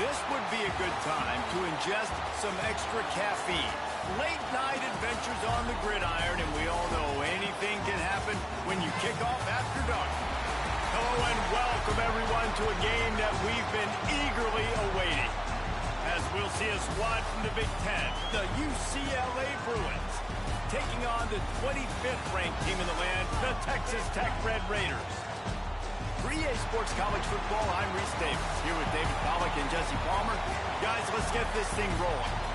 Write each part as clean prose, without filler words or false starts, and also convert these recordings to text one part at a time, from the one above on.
This would be a good time to ingest some extra caffeine. Late night adventures on the gridiron, and we all know anything can happen when you kick off after dark. Hello and welcome everyone to a game that we've been eagerly awaiting. As we'll see a squad from the Big Ten, the UCLA Bruins, taking on the 25th ranked team in the land, the Texas Tech Red Raiders. For EA Sports College Football, I'm Reese Davis, here with David Pollack and Jesse Palmer. Guys, let's get this thing rolling.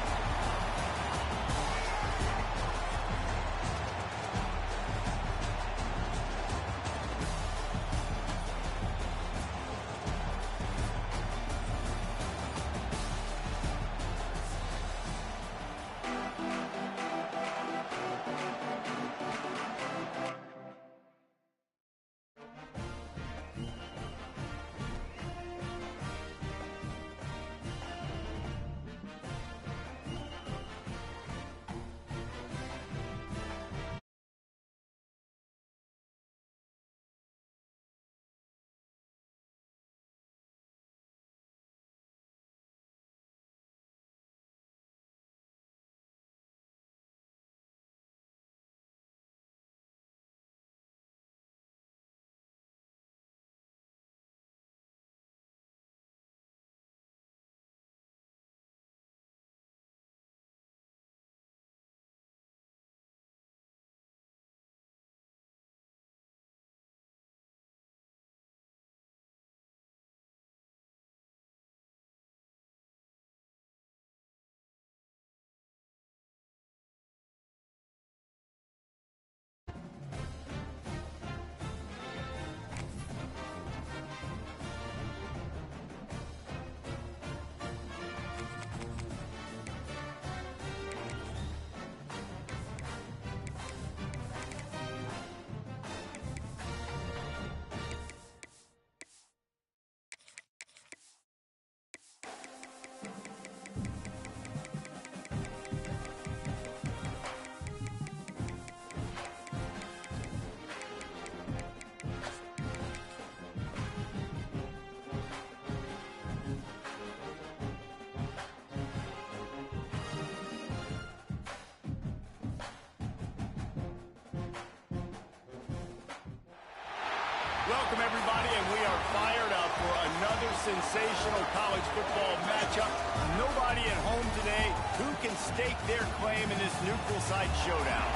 Welcome, everybody, and we are fired up for another sensational college football matchup. Nobody at home today who can stake their claim in this neutral site showdown.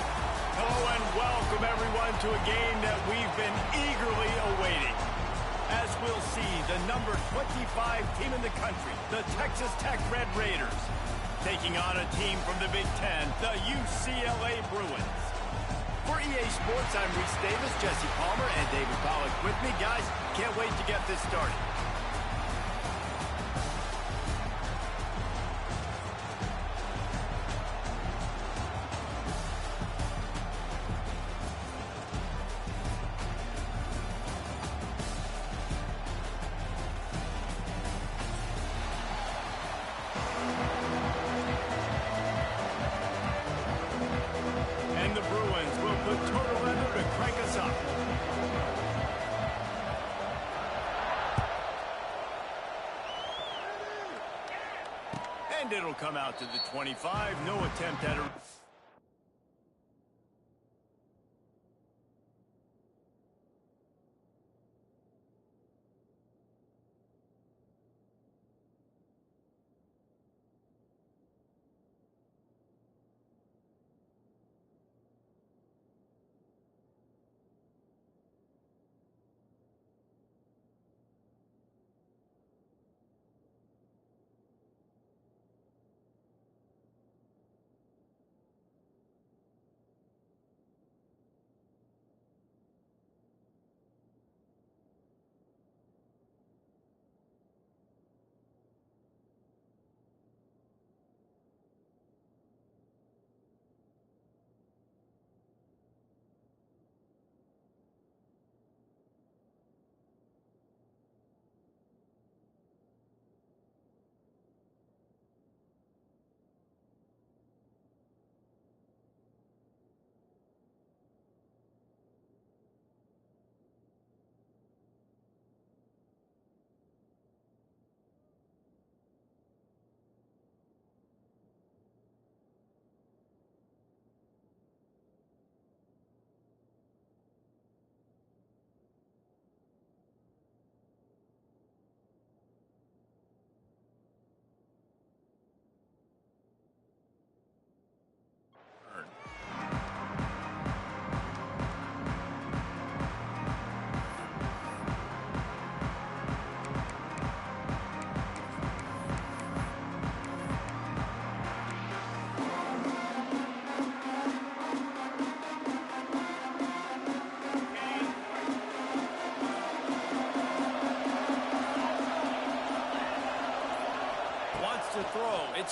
Hello and welcome, everyone, to a game that we've been eagerly awaiting. As we'll see, the number 25 team in the country, the Texas Tech Red Raiders, taking on a team from the Big Ten, the UCLA Bruins. For EA Sports, I'm Reese Davis, Jesse Palmer, and David Pollack with me. Guys, can't wait to get this started. And the Bruins will put total leather to crank us up. And it'll come out to the 25. No attempt at a...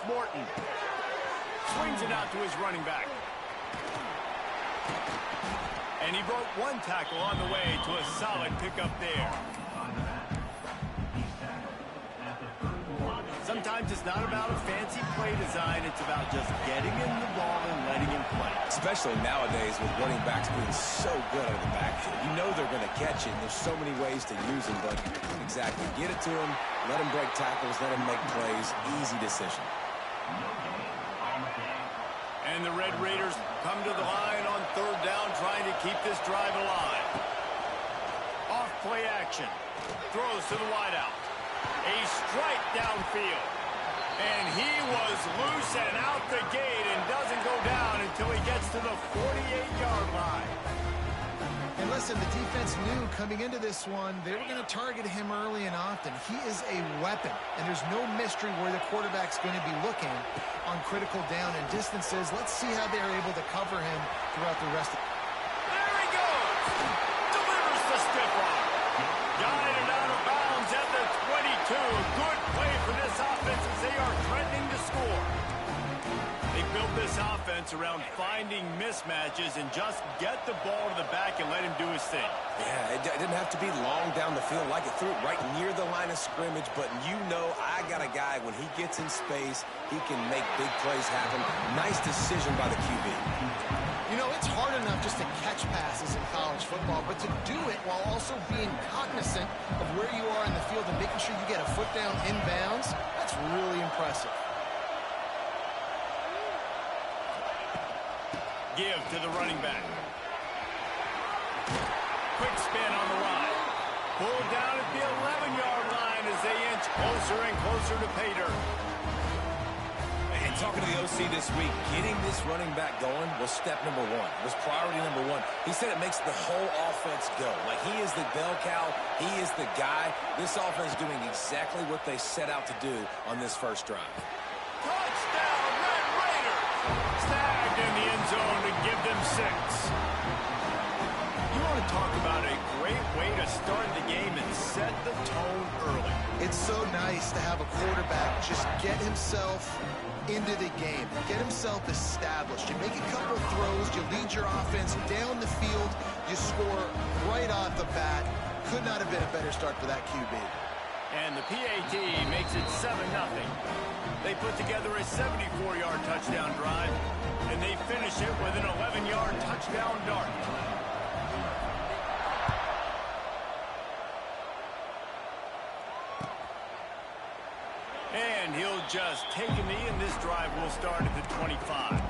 it's Morton. Swings it out to his running back. And he broke one tackle on the way to a solid pickup there. Sometimes it's not about a fancy play design. It's about just getting him the ball and letting him play. Especially nowadays with running backs being so good out of the backfield. You know they're going to catch it, and there's so many ways to use them, but exactly. Get it to him, let him break tackles, let him make plays. Easy decision. And the Red Raiders come to the line on third down, trying to keep this drive alive. Off play action. Throws to the wideout. A strike downfield. And he was loose and out the gate and doesn't go down until he gets to the 48-yard line. And listen, the defense knew coming into this one they were going to target him early and often. He is a weapon, and there's no mystery where the quarterback's going to be looking on critical down and distances. Let's see how they're able to cover him throughout the rest of the... There he goes! Delivers the stiff arm. Guided out of bounds at the 22. Good play for this offense as they are threatening to score. They built this offense around finding mismatches and just get the ball to the back and let him do his thing. Yeah, it didn't have to be long down the field. Like it threw it right near the line of scrimmage, but you know I got a guy, when he gets in space, he can make big plays happen. Nice decision by the QB. You know, it's hard enough just to catch passes in college football, but to do it while also being cognizant of where you are in the field and making sure you get a foot down inbounds, that's really impressive. Give to the running back. Quick spin on the line. Pulled down at the 11-yard line as they inch closer and closer to pay dirt. And talking to the OC this week, getting this running back going was step number one. It was priority number one. He said it makes the whole offense go. Like, he is the bell cow. He is the guy. This offense is doing exactly what they set out to do on this first drive. Touchdown, Red Raiders! Snagged in the end zone to give them 6. You want to talk about a great way to start the game and set the tone early. It's so nice to have a quarterback just get himself into the game, get himself established. You make a couple throws, you lead your offense down the field, you score right off the bat. Could not have been a better start for that QB. And the PAT makes it 7-0. They put together a 74-yard touchdown drive, and they finish it with an 11-yard touchdown dart. And he'll just take a knee, and this drive will start at the 25.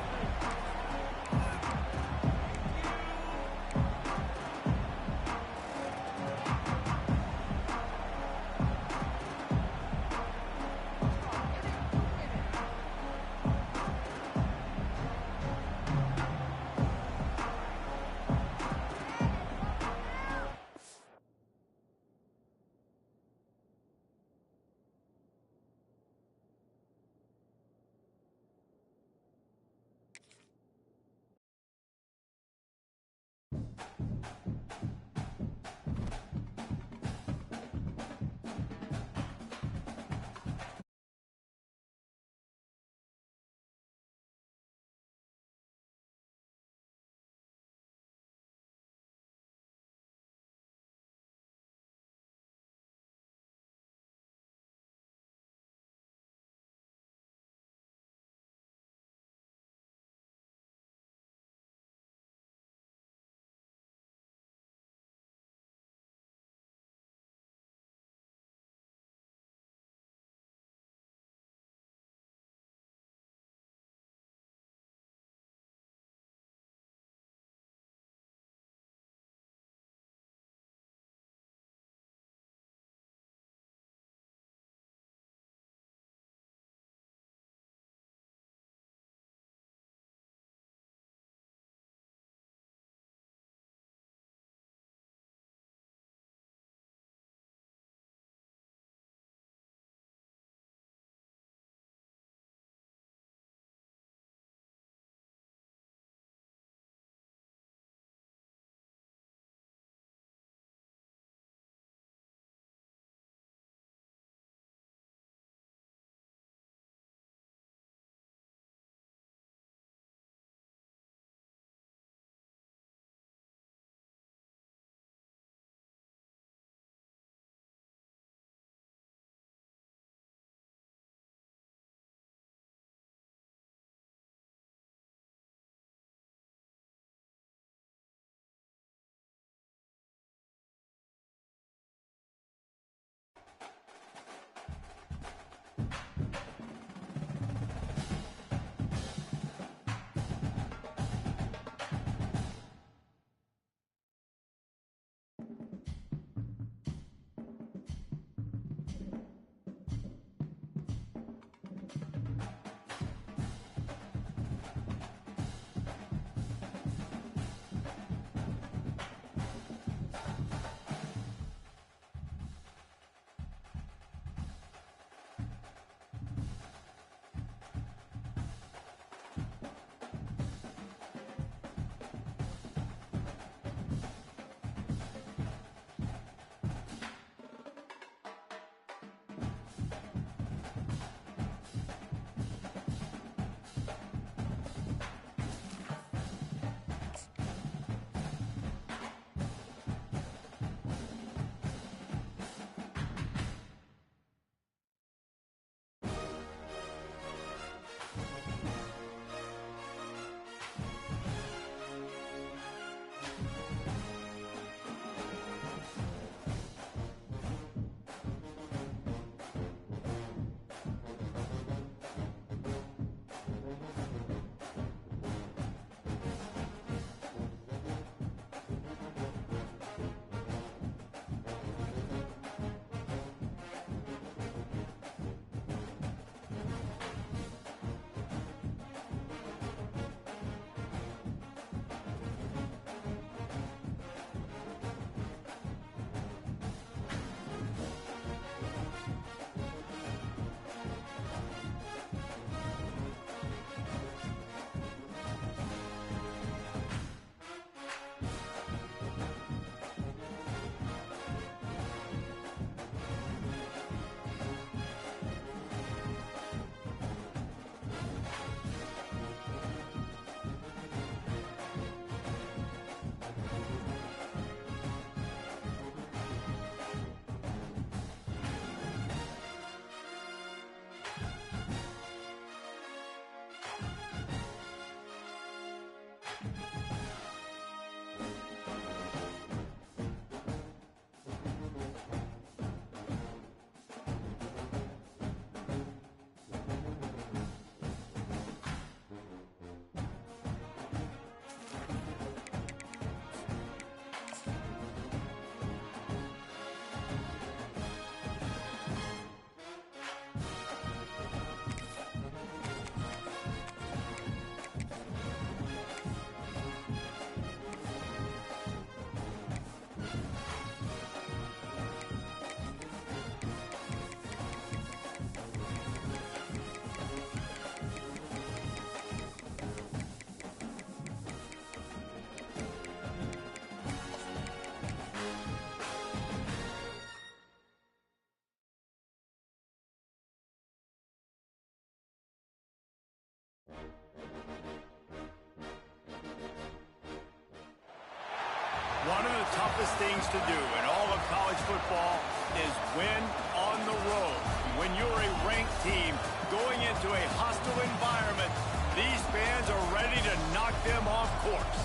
hardest things to do in all of college football is win on the road. When you're a ranked team going into a hostile environment, these fans are ready to knock them off course.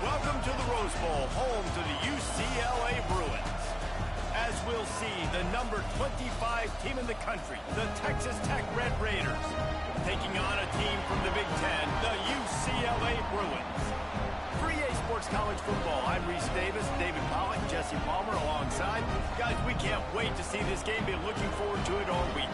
Welcome to the Rose Bowl, home to the UCLA Bruins. As we'll see, the number 25 team in the country, the Texas Tech Red Raiders, taking on a team from the Big Ten, the UCLA Bruins. For EA Sports College Football, I'm Reese Davis, David Pollack, Jesse Palmer alongside. Guys, we can't wait to see this game. Been looking forward to it all week.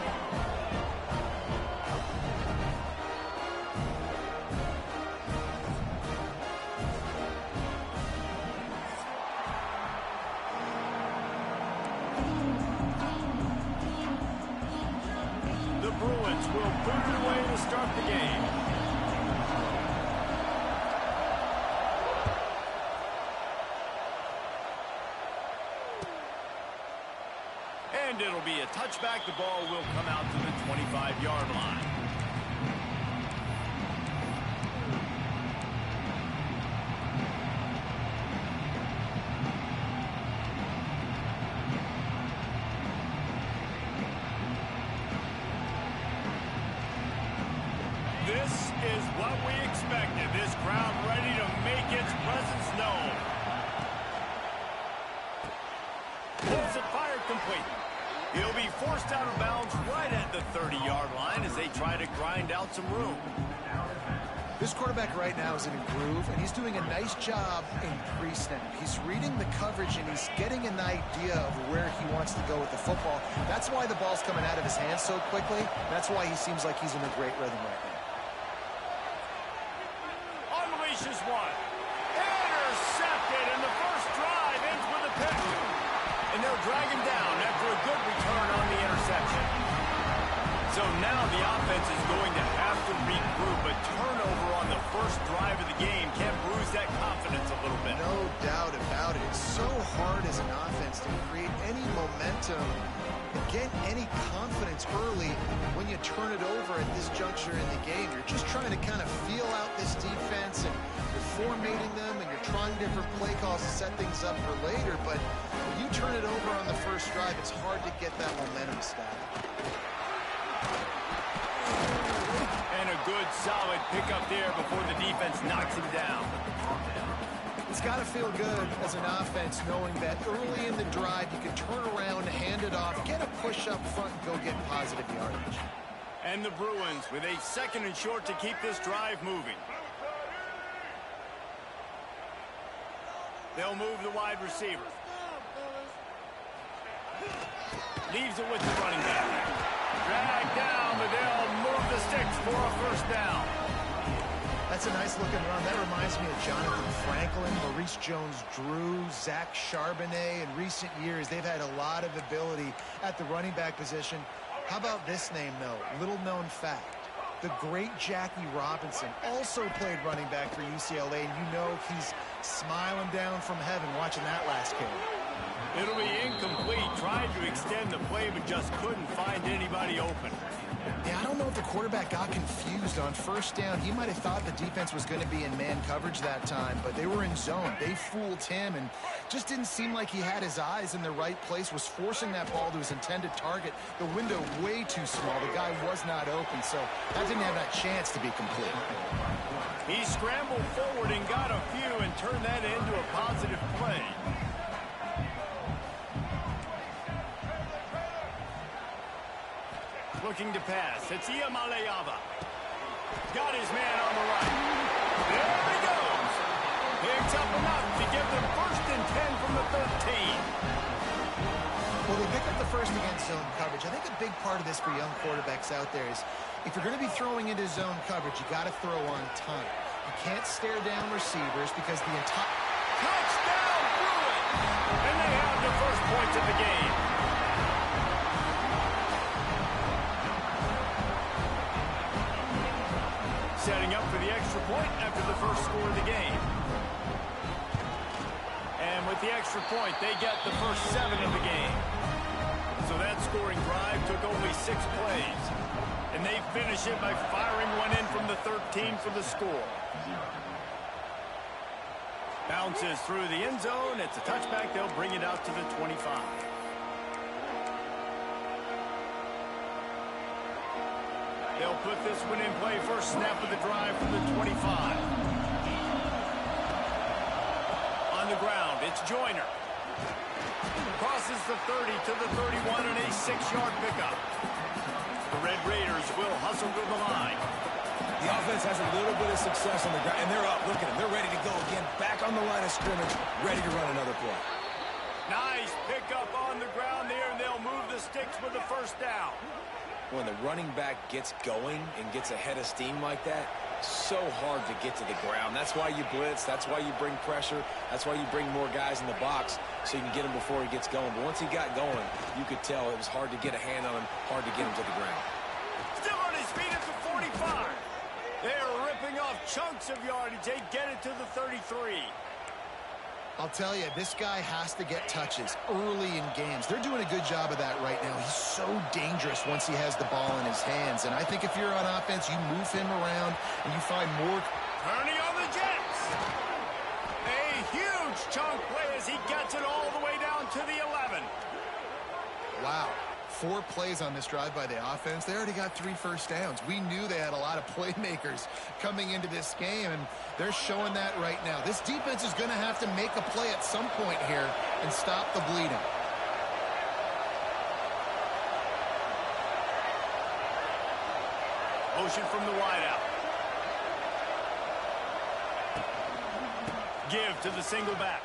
The Bruins will boot it away to start the game. And it'll be a touchback. The ball will come out to the 25-yard line. This is what we expected. This crowd ready to make its presence known. Pulls it, fired complete. He'll be forced out of bounds right at the 30-yard line as they try to grind out some room. This quarterback right now is in a groove, and he's doing a nice job in pre-snap. He's reading the coverage, and he's getting an idea of where he wants to go with the football. That's why the ball's coming out of his hands so quickly. That's why he seems like he's in a great rhythm right now. Unleashes one. Intercepted, and the first drive ends with a pick. And they'll drag him down after a good return on the interception. So now the offense is going to have to regroup. A turnover on the first drive of the game can bruise that confidence a little bit. No doubt about it. It's so hard as an offense to create any momentum and get any confidence early when you turn it over at this juncture in the game. You're just trying to kind of feel out this defense, and you're formatting them, and you're trying different play calls to set things up for later. But when you turn it over on the first drive, it's hard to get that momentum started. And a good, solid pickup there before the defense knocks him down. It's got to feel good as an offense knowing that early in the drive you can turn around, hand it off, get a push up front, and go get positive yardage. And the Bruins with a second and short to keep this drive moving. They'll move the wide receiver. Leaves it with the running back. Drag down, but they'll move the sticks for a first down. That's a nice looking run. That reminds me of Jonathan Franklin, Maurice Jones-Drew, Zach Charbonnet. In recent years, they've had a lot of ability at the running back position. How about this name, though? Little known fact. The great Jackie Robinson also played running back for UCLA, and you know he's smiling down from heaven watching that last game. It'll be incomplete. Tried to extend the play, but just couldn't find anybody open. Yeah, I don't know if the quarterback got confused on first down. He might have thought the defense was going to be in man coverage that time, but they were in zone. They fooled him, and just didn't seem like he had his eyes in the right place, was forcing that ball to his intended target. The window way too small. The guy was not open, so that didn't have that chance to be complete. He scrambled forward and got a few and turned that into a positive play. Looking to pass. It's Iamaleava. Got his man on the right. There he goes. Picks up enough to give them 1st and 10 from the 13. Well, they pick up the first against zone coverage. I think a big part of this for young quarterbacks out there is if you're going to be throwing into zone coverage, you got to throw on time. You can't stare down receivers because the entire... Touchdown, Bruins! And they have the first points of the game. Setting up for the extra point after the first score of the game. And with the extra point, they get the first 7 of the game. So that scoring drive took only 6 plays. And they finish it by firing one in from the 13 for the score. Bounces through the end zone. It's a touchback. They'll bring it out to the 25. They'll put this one in play. First snap of the drive from the 25. On the ground, it's Joyner. Crosses the 30 to the 31 and a 6-yard pickup. The Red Raiders will hustle to the line. The offense has a little bit of success on the ground, and they're up. Look at them. They're ready to go again. Back on the line of scrimmage, ready to run another play. Nice pickup on the ground there, and they'll move the sticks with the first down. When the running back gets going and gets a head of steam like that, so hard to get to the ground. That's why you blitz. That's why you bring pressure. That's why you bring more guys in the box so you can get him before he gets going. But once he got going, you could tell it was hard to get a hand on him, hard to get him to the ground. Still on his feet at the 45. They're ripping off chunks of yardage. They get it to the 33. I'll tell you, this guy has to get touches early in games. They're doing a good job of that right now. He's so dangerous once he has the ball in his hands. And I think if you're on offense, you move him around and you find more. Turning on the Jets. A huge chunk play as he gets it all the way down to the 11. Wow. 4 plays on this drive by the offense. They already got 3 first downs. We knew they had a lot of playmakers coming into this game, and they're showing that right now. This defense is going to have to make a play at some point here and stop the bleeding. Motion from the wideout. Give to the single back.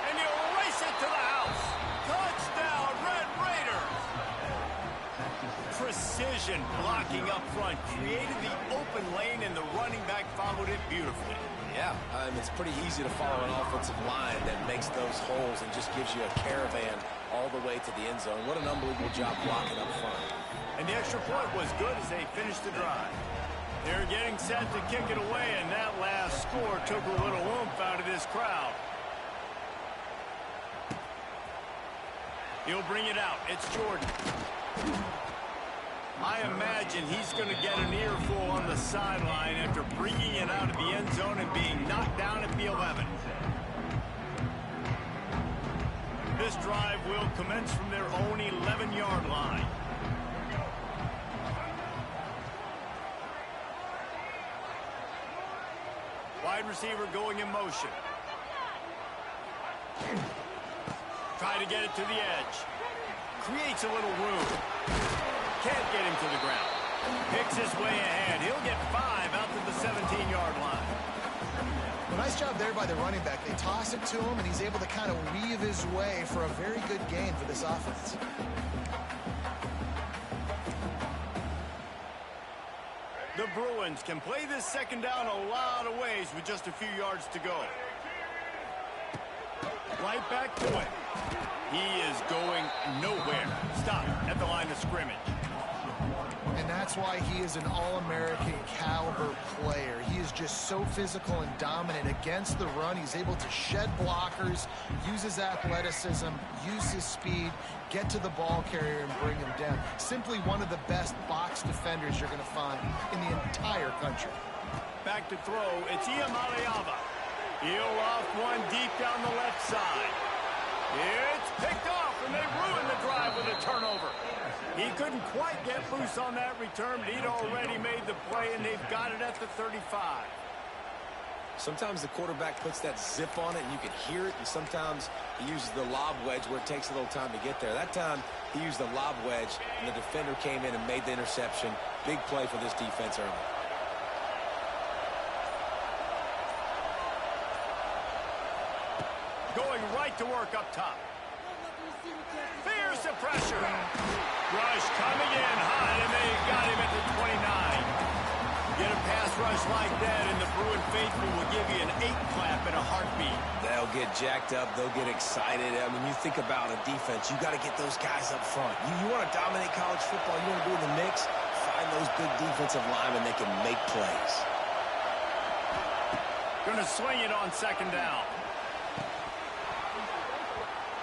And he'll race it to the house. Touchdown, Red Raiders! Precision blocking up front. Created the open lane, and the running back followed it beautifully. Yeah, it's pretty easy to follow an offensive line that makes those holes and just gives you a caravan all the way to the end zone. What an unbelievable job blocking up front. And the extra point was good as they finished the drive. They're getting set to kick it away, and that last score took a little oomph out of this crowd. He'll bring it out. It's Jordan. I imagine he's going to get an earful on the sideline after bringing it out of the end zone and being knocked down at the 11. This drive will commence from their own 11-yard line. Wide receiver going in motion. Try to get it to the edge. Creates a little room. Can't get him to the ground. Picks his way ahead. He'll get 5 out to the 17-yard line. Well, nice job there by the running back. They toss it to him, and he's able to kind of weave his way for a very good gain for this offense. The Bruins can play this second down a lot of ways with just a few yards to go. Right back to it. He is going nowhere. Stop at the line of scrimmage. And that's why he is an All-American caliber player. He is just so physical and dominant against the run. He's able to shed blockers, use his athleticism, use his speed, get to the ball carrier and bring him down. Simply one of the best box defenders you're going to find in the entire country. Back to throw. It's Ncaa. He'll off one deep down the left side. It's picked off, and they ruin the drive with a turnover. He couldn't quite get loose on that return, but he'd already made the play, and they've got it at the 35. Sometimes the quarterback puts that zip on it, and you can hear it, and sometimes he uses the lob wedge where it takes a little time to get there. That time, he used the lob wedge, and the defender came in and made the interception. Big play for this defense early. Going right to work up top. Fierce pressure. Rush coming in hot, and they got him at the 29. Get a pass rush like that, and the Bruin faithful will give you an 8-clap and a heartbeat. They'll get jacked up. They'll get excited. I mean, you think about a defense, you got to get those guys up front. You want to dominate college football, you want to be in the mix, find those big defensive linemen that can make plays. Going to swing it on second down.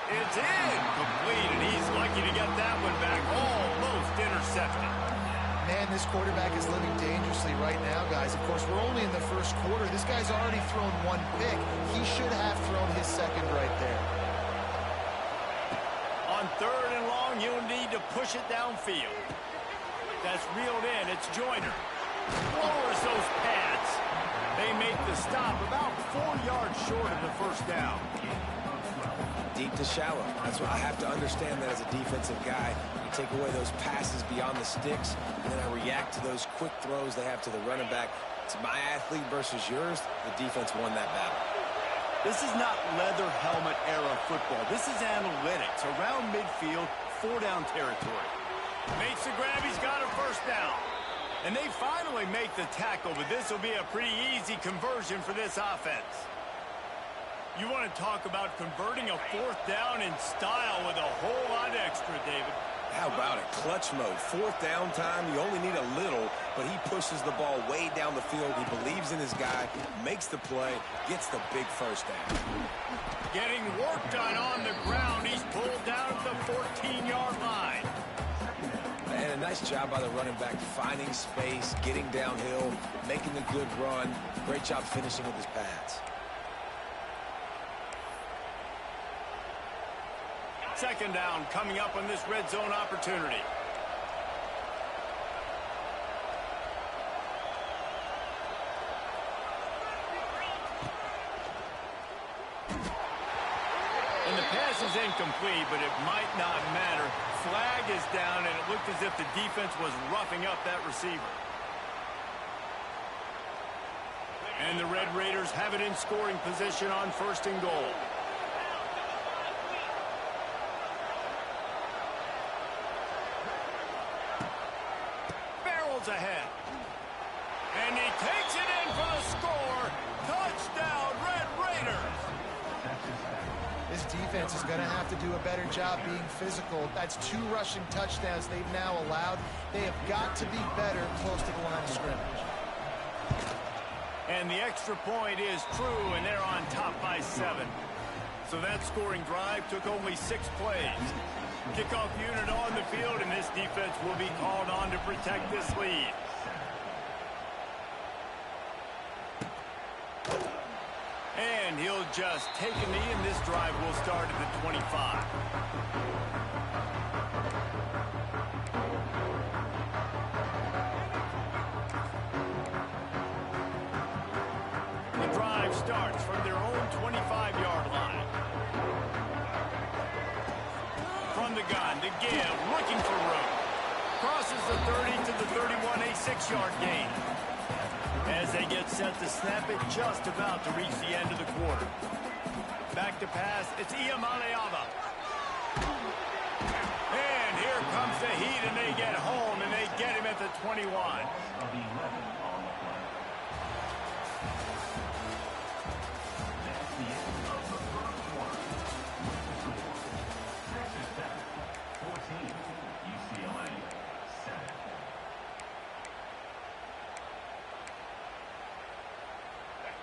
It's incomplete, and he's lucky to get that one back. Almost intercepted. Man, this quarterback is living dangerously right now, guys. Of course, we're only in the first quarter. This guy's already thrown one pick. He should have thrown his second right there. On 3rd and long, you'll need to push it downfield. That's reeled in. It's Joyner. Lowers those pads. They make the stop about 4 yards short of the first down. Deep to shallow. That's what I have to understand that as a defensive guy. You take away those passes beyond the sticks, and then I react to those quick throws they have to the running back. It's my athlete versus yours. The defense won that battle. This is not leather helmet era football. This is analytics. Around midfield, 4-down territory. Makes the grab. He's got a first down. And they finally make the tackle, but this will be a pretty easy conversion for this offense. You want to talk about converting a 4th down in style with a whole lot extra, David. How about it? Clutch mode. 4th down time. You only need a little, but he pushes the ball way down the field. He believes in his guy, makes the play, gets the big first down. Getting work done on the ground. He's pulled down at the 14-yard line. And a nice job by the running back, finding space, getting downhill, making a good run. Great job finishing with his pads. 2nd down coming up on this red zone opportunity. And the pass is incomplete, but it might not matter. Flag is down, and it looked as if the defense was roughing up that receiver. And the Red Raiders have it in scoring position on 1st and goal. Ahead. And he takes it in for the score. Touchdown, Red Raiders. This defense is going to have to do a better job being physical. That's 2 rushing touchdowns they've now allowed. They have got to be better close to the line of scrimmage. And the extra point is true, and they're on top by 7. So that scoring drive took only 6 plays. Kickoff unit on the field, and this defense will be called on to protect this lead. And he'll just take a knee, and this drive will start at the 25. The drive starts from their own 25-yard line. From the gun to give, looking for room. Crosses the 30 to the 31, a 6-yard gain. As they get set to snap it, just about to reach the end of the quarter. Back to pass, it's Ncaa. And here comes the heat, and they get home, and they get him at the 21.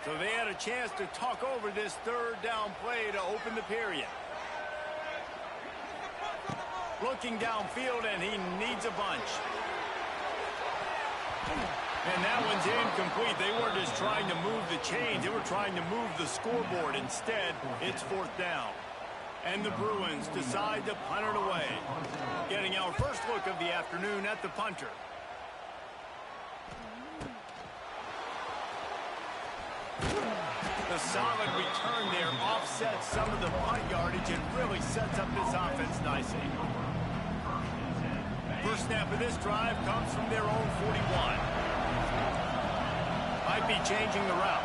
So they had a chance to talk over this 3rd down play to open the period. Looking downfield, and he needs a bunch. And that one's incomplete. They weren't just trying to move the chains. They were trying to move the scoreboard. Instead, it's 4th down. And the Bruins decide to punt it away. Getting our first look of the afternoon at the punter. The solid return there offsets some of the punt yardage and really sets up this offense nicely. First snap of this drive comes from their own 41. Might be changing the route.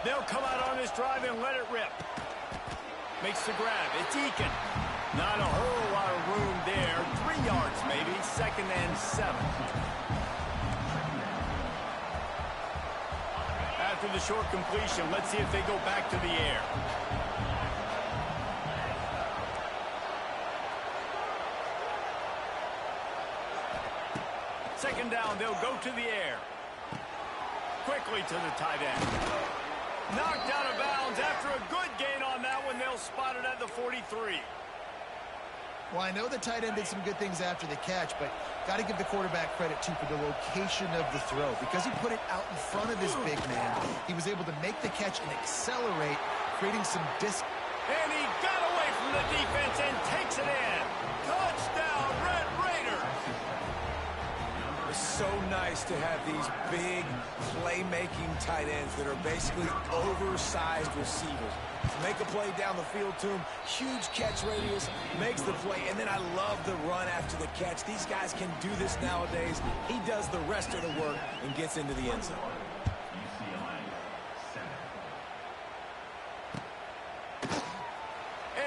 They'll come out on this drive and let it rip. Makes the grab. It's Eakin. Not a whole lot of room there. 3 yards maybe. 2nd and 7. After the short completion, let's see if they go back to the air. Second down, they'll go to the air. Quickly to the tight end. Knocked out of bounds after a good gain on that They'll spot it at the 43. Well, I know the tight end did some good things after the catch, but got to give the quarterback credit, too, for the location of the throw. Because he put it out in front of his big man, he was able to make the catch and accelerate, creating some distance. And he got away from the defense and takes it in. Touchdown, Red Raiders. It's so nice to have these big playmaking tight ends that are basically oversized receivers. Make a play down the field to him, huge catch radius, makes the play, and then I love the run after the catch. These guys can do this nowadays. He does the rest of the work and gets into the end zone.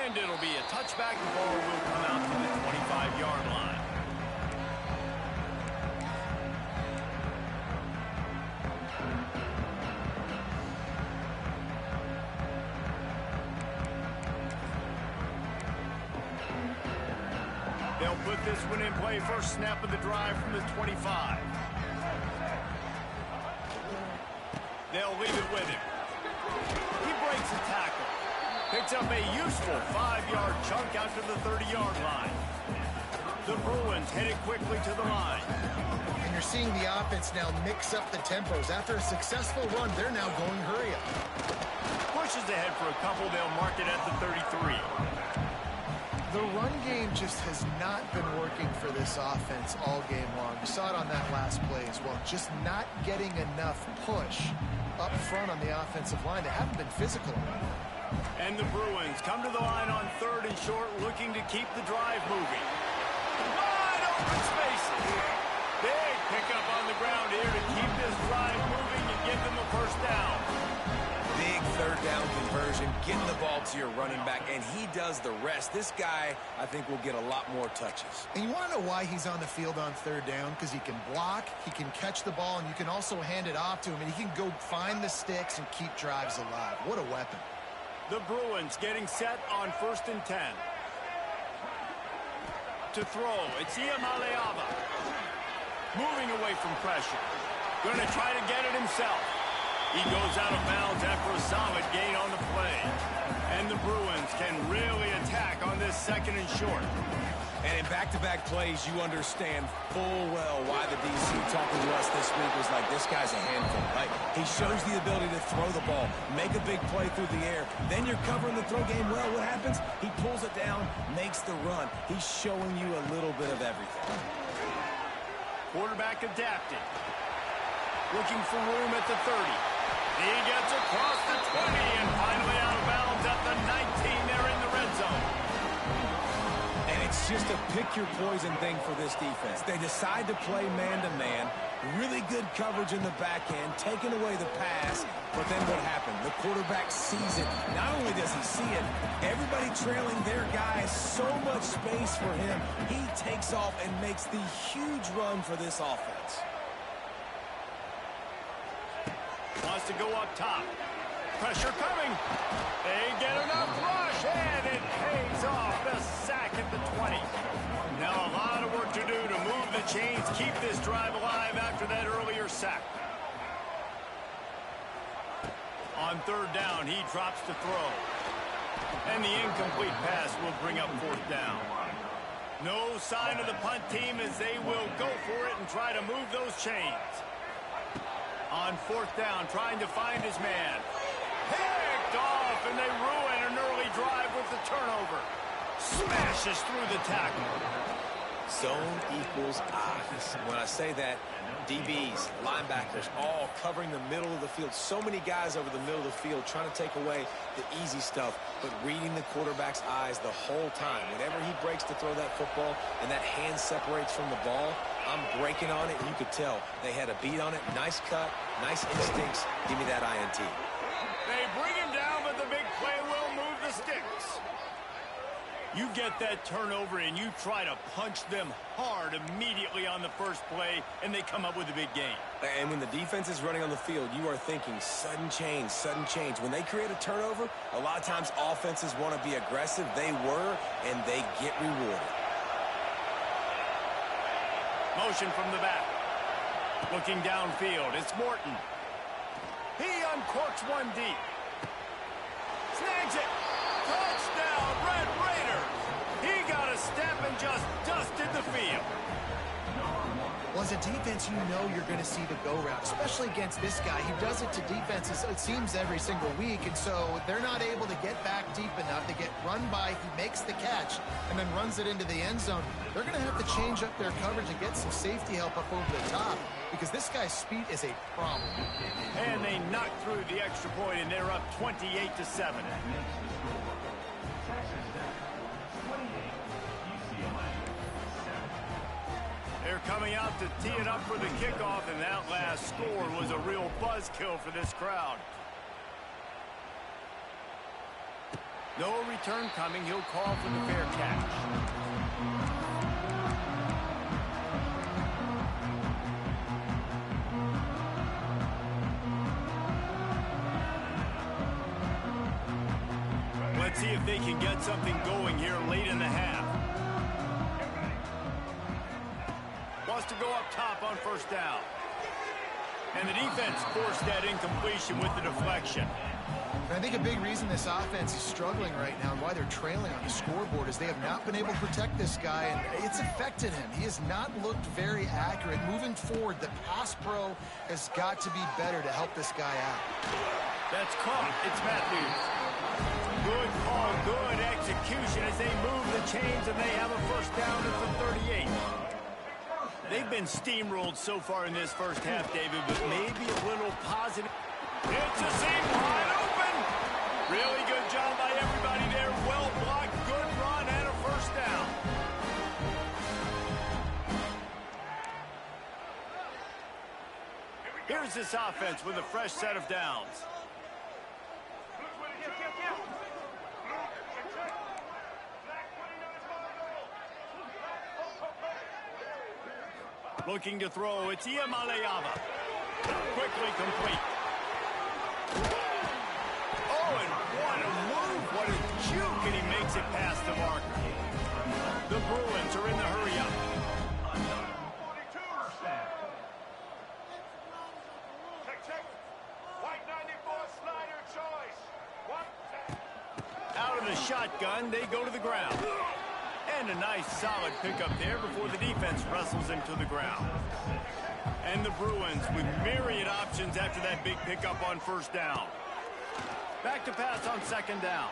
And it'll be a touchback. The ball will come out to the 25-yard line. They'll put this one in play. First snap of the drive from the 25. They'll leave it with him. He breaks a tackle. Picks up a useful 5-yard chunk out to the 30-yard line. The Bruins headed quickly to the line. And you're seeing the offense now mix up the tempos. After a successful run, they're now going hurry up. Pushes ahead for a couple. They'll mark it at the 33. The run game just has not been working for this offense all game long. You saw it on that last play as well. Just not getting enough push up front on the offensive line. They haven't been physical enough. And the Bruins come to the line on 3rd and short, looking to keep the drive moving. Wide open spaces. Big pickup on the ground here to keep this drive moving and give them a first down. Big 3rd down conversion, getting the ball to your running back, and he does the rest. This guy, I think, will get a lot more touches. And you want to know why he's on the field on 3rd down? Because he can block, he can catch the ball, and you can also hand it off to him, and he can go find the sticks and keep drives alive. What a weapon. The Bruins getting set on 1st and 10. To throw, it's Ncaa. Moving away from pressure. Going to try to get it himself. He goes out of bounds after a solid gain on the play. And the Bruins can really attack on this 2nd and short. And in back-to-back plays, you understand full well why the DC talking to us this week was like, this guy's a handful, right? He shows the ability to throw the ball, make a big play through the air. Then you're covering the throw game well. What happens? He pulls it down, makes the run. He's showing you a little bit of everything. Quarterback adapting. Looking for room at the 30. He gets across the 20 and finally out of bounds at the 19 there in the red zone. And it's just a pick-your-poison thing for this defense. They decide to play man-to-man, really good coverage in the back end, taking away the pass, but then what happened? The quarterback sees it. Not only does he see it, everybody trailing their guy, so much space for him. He takes off and makes the huge run for this offense. Wants to go up top. Pressure coming. They get enough rush, and it pays off. The sack at the 20. Now a lot of work to do to move the chains, keep this drive alive after that earlier sack. On 3rd down, he drops to throw. And the incomplete pass will bring up 4th down. No sign of the punt team as they will go for it and try to move those chains. On 4th down, trying to find his man. Picked off, and they ruin an early drive with the turnover. Smashes through the tackle. Zone equals eyes. When I say that, DBs, linebackers, all covering the middle of the field. So many guys over the middle of the field trying to take away the easy stuff, but reading the quarterback's eyes the whole time. Whenever he breaks to throw that football and that hand separates from the ball, I'm breaking on it, and you could tell they had a beat on it. Nice cut, nice instincts. Give me that INT. They bring him down, but the big play will move the sticks. You get that turnover, and you try to punch them hard immediately on the first play, and they come up with a big gain. And when the defense is running on the field, you are thinking sudden change, sudden change. When they create a turnover, a lot of times offenses want to be aggressive. They were, and they get rewarded. Motion from the back. Looking downfield, it's Morton. He uncorks one deep. Snags it. Touchdown, Red Raiders! He got a step and just dusted the field. Well, as a defense, you know you're going to see the go route, especially against this guy. He does it to defenses, it seems, every single week, and so they're not able to get back deep enough. They get run by, he makes the catch, and then runs it into the end zone. They're going to have to change up their coverage and get some safety help up over the top because this guy's speed is a problem. And they knocked through the extra point, and they're up 28-7. They're coming out to tee it up for the kickoff, and that last score was a real buzzkill for this crowd. No return coming. He'll call for the fair catch. Let's see if they can get something going here late in the half. Wants to go up top on first down. And the defense forced that incompletion with the deflection. And I think a big reason this offense is struggling right now and why they're trailing on the scoreboard is they have not been able to protect this guy, and it's affected him. He has not looked very accurate. Moving forward, the pass pro has got to be better to help this guy out. That's caught. It's Matthews. Good call, good execution as they move the chains, and they have a first down at the 38. They've been steamrolled so far in this first half, David, but maybe a little positive. It's a seam wide open. Really good job by everybody there. Well blocked, good run, and a first down. Here's this offense with a fresh set of downs. Looking to throw, it's Ncaa. Quickly complete. Oh, and what a move, what a juke, and he makes it past the marker. The Bruins are in the hurry-up. Out of the shotgun, they go to the ground. And a nice solid pickup there before the defense wrestles him to the ground. And the Bruins with myriad options after that big pickup on first down. Back to pass on second down.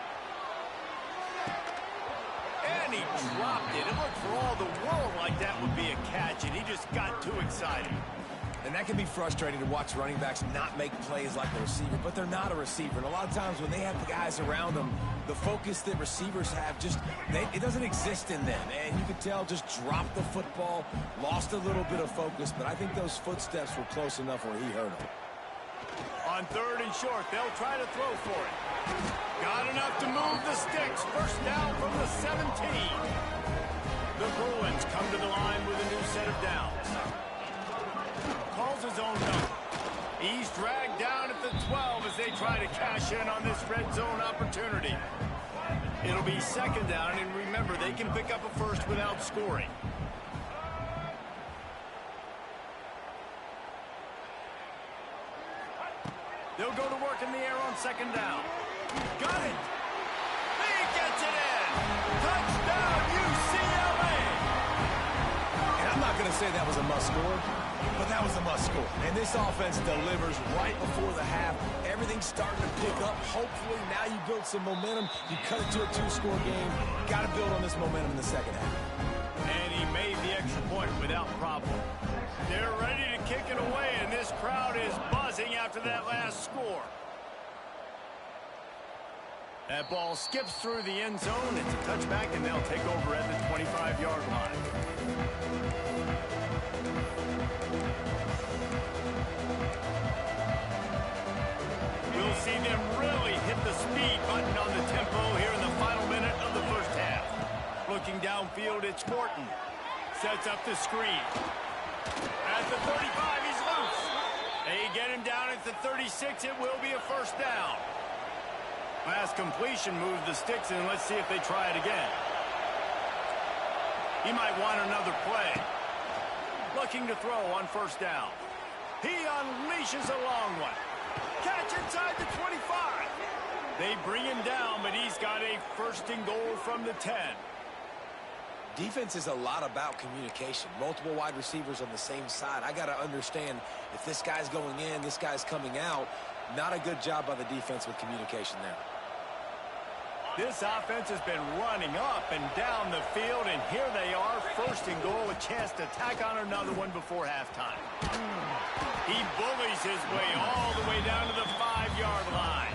And he dropped it. It looked for all the world like that would be a catch, and he just got too excited. And that can be frustrating to watch running backs not make plays like a receiver, but they're not a receiver. And a lot of times when they have the guys around them, the focus that receivers have it doesn't exist in them. And you could tell just dropped the football, lost a little bit of focus, but I think those footsteps were close enough where he hurt him. On third and short, they'll try to throw for it. Got enough to move the sticks. First down from the 17. The Bruins come to the line with a new set of downs. Calls his own number. He's dragged down at the 12 as they try to cash in on this red zone opportunity. It'll be second down, and remember, they can pick up a first without scoring. They'll go to work in the air on second down. Got it! He gets it in! Touchdown, UCLA! And I'm not going to say that was a must-score, but that was a must-score. And this offense delivers right before the half. Everything's starting to pick up. Hopefully, now you build some momentum. You cut it to a two-score game. Got to build on this momentum in the second half. And he made the extra point without problem. They're ready to kick it away, and this crowd is buzzing after that last score. That ball skips through the end zone. It's a touchback, and they'll take over at the 25-yard line. We'll see them really hit the speed button on the tempo here in the final minute of the first half. Looking downfield, it's Morton. Sets up the screen. At the 35, he's loose. They get him down at the 36. It will be a first down. Last completion moved the sticks, and let's see if they try it again. He might want another play. Looking to throw on first down. He unleashes a long one. Catch inside the 25. They bring him down, but he's got a first and goal from the 10. Defense is a lot about communication. Multiple wide receivers on the same side. I got to understand if this guy's going in, this guy's coming out. Not a good job by the defense with communication there. This offense has been running up and down the field, and here they are, first and goal, a chance to tack on another one before halftime. He bullies his way all the way down to the 5-yard line.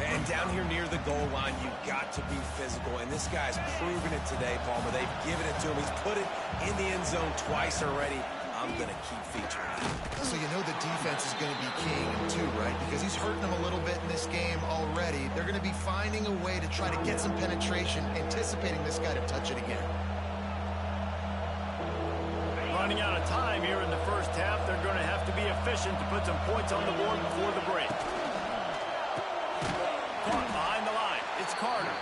And down here near the goal line, you've got to be physical, and this guy's proven it today, Palmer. They've given it to him. He's put it in the end zone twice already. I'm going to keep featuring that. So you know the defense is going to be keying him too, right? Because he's hurting them a little bit in this game already. They're going to be finding a way to try to get some penetration, anticipating this guy to touch it again. Running out of time here in the first half. They're going to have to be efficient to put some points on the board before the break. Caught behind the line. It's Carter.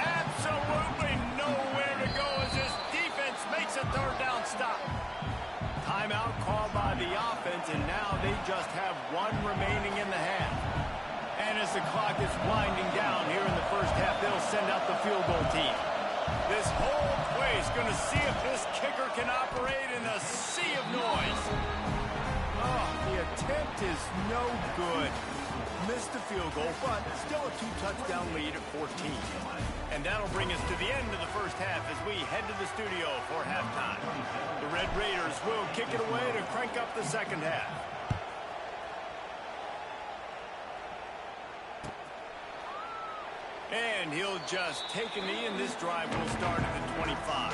Absolutely nowhere to go as this defense makes a third down stop. Timeout called by the offense, and now they just have one remaining in the half. And as the clock is winding down here in the first half, they'll send out the field goal team. This whole place going to see if this kicker can operate in a sea of noise. Oh, the attempt is no good. Missed the field goal, but still a 2-touchdown lead at 14. And that'll bring us to the end of the first half as we head to the studio for halftime. The Red Raiders will kick it away to crank up the second half. And he'll just take a knee, and this drive will start at the 25.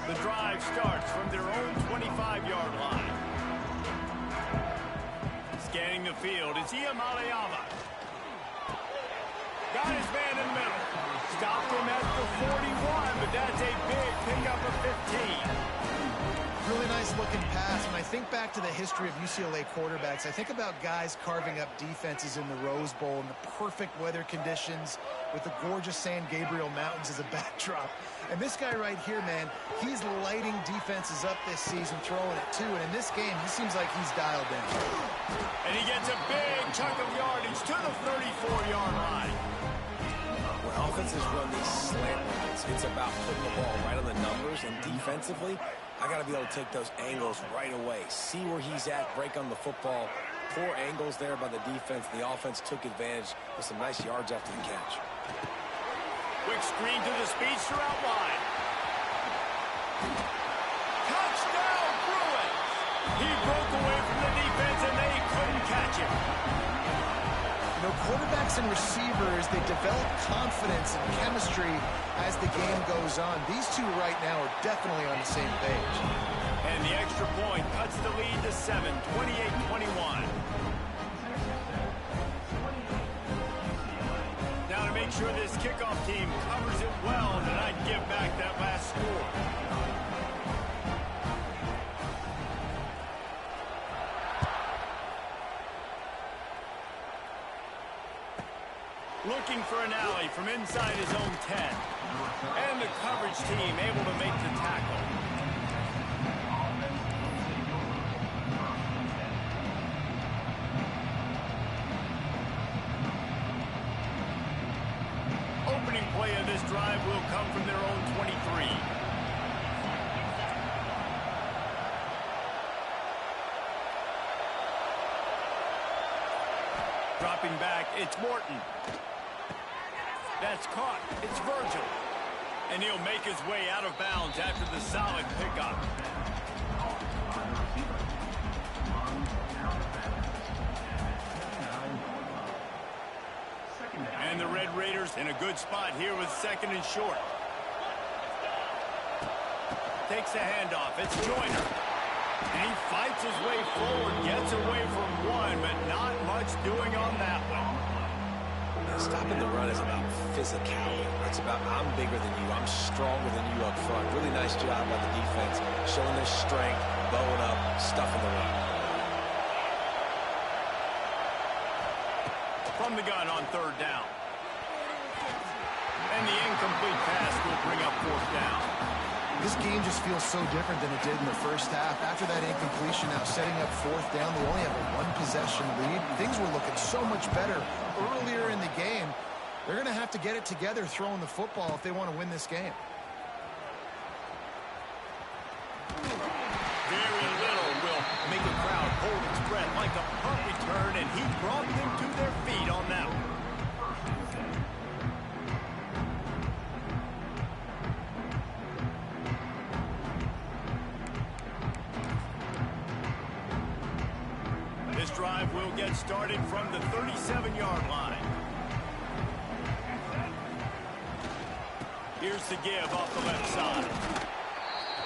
The drive starts from their own 25-yard line. Scanning the field, it's Ncaa. Got his man in the middle. Stopped him at the 41, but that's a big pickup of 15. Really nice looking pass. When I think back to the history of UCLA quarterbacks, I think about guys carving up defenses in the Rose Bowl in the perfect weather conditions with the gorgeous San Gabriel Mountains as a backdrop. And this guy right here, man, he's lighting defenses up this season, throwing it too. And in this game, he seems like he's dialed in. And he gets a big chunk of yardage to the 34-yard line. When offenses run these slant runs, it's about putting the ball right on the numbers. And defensively, I got to be able to take those angles right away. See where he's at, break on the football. Poor angles there by the defense. The offense took advantage with some nice yards after the catch. Quick screen to the speedster out wide. Touchdown, Bruins! He broke away from the defense, and they couldn't catch him. You know, quarterbacks and receivers, they develop confidence and chemistry as the game goes on. These two right now are definitely on the same page. And the extra point cuts the lead to 7, 28-21. Now to make sure this kickoff team covers it well tonight and give back that last score. Looking for an alley from inside his own 10. And the coverage team able to make the tackle. Opening play of this drive will come from their own 23. Dropping back, it's Morton. That's caught. It's Virgil. And he'll make his way out of bounds after the solid pickup. And the Red Raiders in a good spot here with second and short. Takes a handoff. It's Joyner. And he fights his way forward, gets away from one, but not much doing on that one. Stopping the run is about physicality. It's about I'm bigger than you. I'm stronger than you up front. Really nice job by the defense, showing their strength, bowing up, stuffing the run. From the gun on third down. And the incomplete pass will bring up fourth down. This game just feels so different than it did in the first half. After that incompletion, now setting up fourth down, they only have a one-possession lead. Things were looking so much better earlier in the game. They're going to have to get it together throwing the football if they want to win this game. Very little will make a crowd hold its breath like a punt return, and he brought them to their feet on that one. This drive will get started from the 37-yard line. Here's the give off the left side.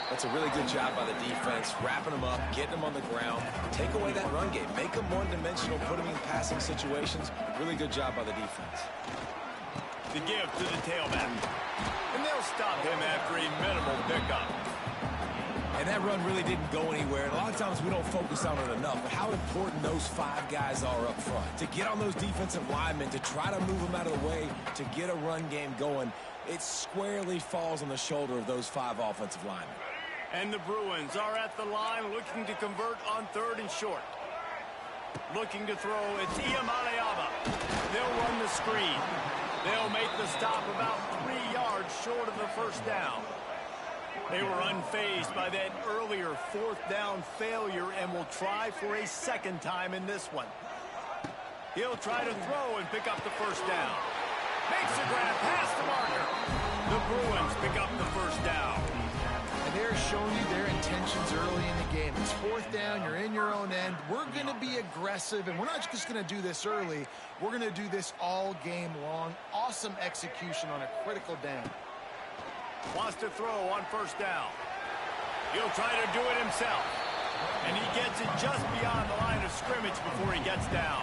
That's a really good job by the defense, wrapping them up, getting them on the ground, take away that run game, make them one-dimensional, put them in passing situations. Really good job by the defense. The give to the tailback. And they'll stop him after a minimal pickup. And that run really didn't go anywhere. And a lot of times we don't focus on it enough, but how important those 5 guys are up front. To get on those defensive linemen, to try to move them out of the way, to get a run game going, it squarely falls on the shoulder of those 5 offensive linemen. And the Bruins are at the line looking to convert on 3rd and short. Looking to throw, it's Ncaa. They'll run the screen. They'll make the stop about 3 yards short of the first down. They were unfazed by that earlier 4th down failure and will try for a second time in this one. He'll try to throw and pick up the first down. Makes a grab past the marker. The Bruins pick up the first down. And they're showing you their intentions early in the game. It's 4th down, you're in your own end. We're going to be aggressive, and we're not just going to do this early. We're going to do this all game long. Awesome execution on a critical down. Wants to throw on first down. He'll try to do it himself. And he gets it just beyond the line of scrimmage before he gets down.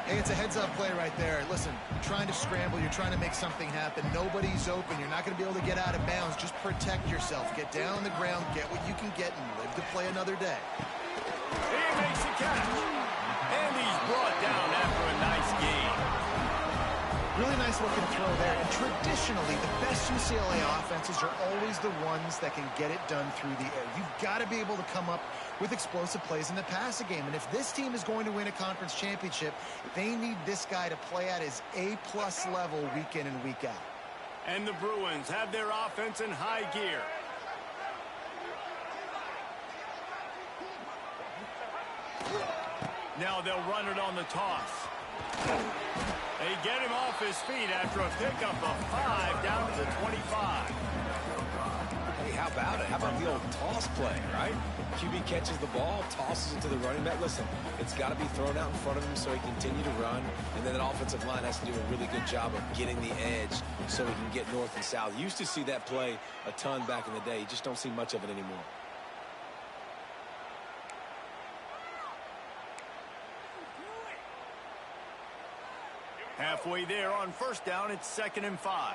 Hey, it's a heads-up play right there. Listen, you're trying to scramble. You're trying to make something happen. Nobody's open. You're not going to be able to get out of bounds. Just protect yourself. Get down on the ground. Get what you can get and live to play another day. He makes a catch. And he's brought down after a nice gain. Really nice looking throw there. And traditionally, the best UCLA offenses are always the ones that can get it done through the air. You've got to be able to come up with explosive plays in the passing game. And if this team is going to win a conference championship, they need this guy to play at his A-plus level week in and week out. And the Bruins have their offense in high gear. Now they'll run it on the toss. They get him off his feet after a pickup of 5 down to the 25. Hey, how about it? How about the old toss play, right? QB catches the ball, tosses it to the running back. Listen, it's got to be thrown out in front of him so he can continue to run. And then that offensive line has to do a really good job of getting the edge so he can get north and south. You used to see that play a ton back in the day. You just don't see much of it anymore. Halfway there on first down, it's 2nd and 5.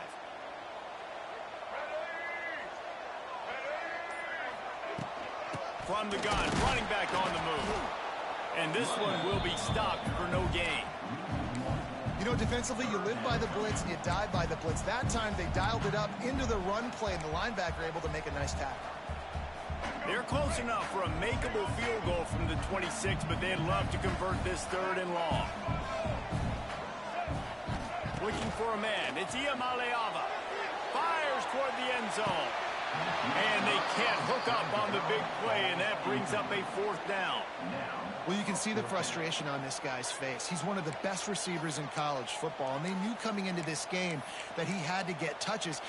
From the gun, running back on the move. And this one will be stopped for no gain. You know, defensively, you live by the blitz and you die by the blitz. That time, they dialed it up into the run play, and the linebacker able to make a nice tackle. They're close enough for a makeable field goal from the 26, but they'd love to convert this 3rd and long. Looking for a man. It's Ncaa. Fires toward the end zone. And they can't hook up on the big play, and that brings up a 4th down. Well, you can see the frustration on this guy's face. He's one of the best receivers in college football, and they knew coming into this game that he had to get touches.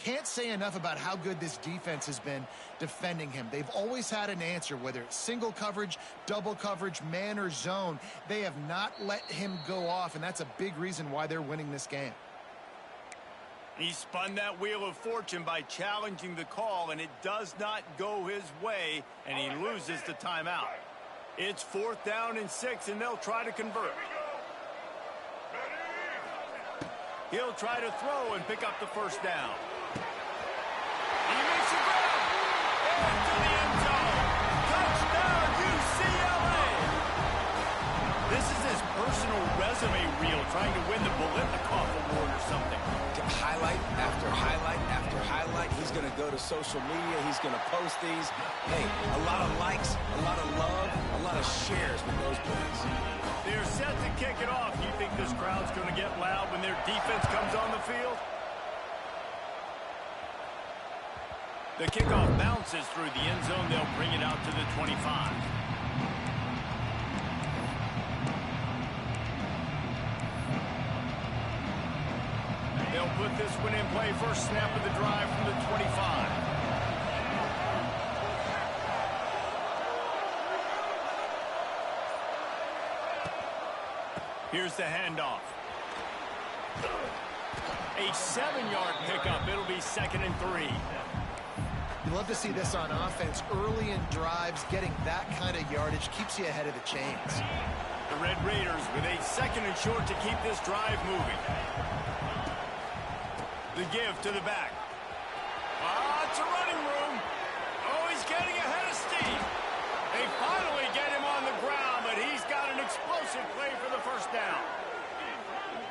Can't say enough about how good this defense has been defending him. They've always had an answer, whether it's single coverage, double coverage, man or zone. They have not let him go off, and that's a big reason why they're winning this game. He spun that wheel of fortune by challenging the call, and it does not go his way, and he loses the timeout. It's 4th down and 6, and they'll try to convert. He'll try to throw and pick up the first down. He makes a grab. Into the end zone. Touchdown, UCLA. This is his personal resume reel, trying to win the Bolitnikoff Award or something. Highlight after highlight after highlight. He's going to go to social media. He's going to post these. Hey, a lot of likes, a lot of love, a lot of shares with those plays. They're set to kick it off. You think this crowd's going to get loud when their defense comes on the field? The kickoff bounces through the end zone. They'll bring it out to the 25. They'll put this one in play. First snap of the drive from the 25. Here's the handoff. A 7-yard pickup. It'll be 2nd and 3. You love to see this on offense. Early in drives, getting that kind of yardage keeps you ahead of the chains. The Red Raiders with a 2nd and short to keep this drive moving. The give to the back. It's a running room. Oh, he's getting ahead of steam. They finally get him on the ground, but he's got an explosive play for the first down.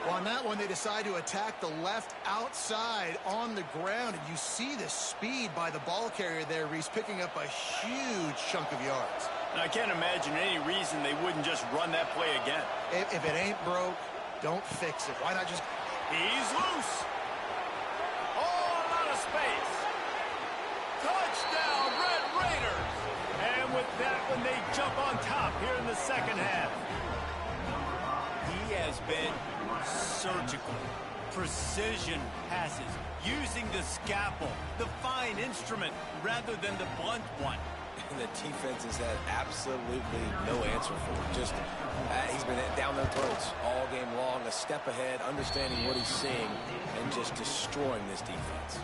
Well, on that one, they decide to attack the left outside on the ground, and you see the speed by the ball carrier there, Reese, picking up a huge chunk of yards. I can't imagine any reason they wouldn't just run that play again. If it ain't broke, don't fix it. Why not just... He's loose. Oh, a lot of space. Touchdown, Red Raiders. And with that one, they jump on top here in the second half. He has been surgical, precision passes, using the scalpel, the fine instrument, rather than the blunt one. And the defense has had absolutely no answer for it. Just, he's been down their throats all game long, a step ahead, understanding what he's seeing, and just destroying this defense.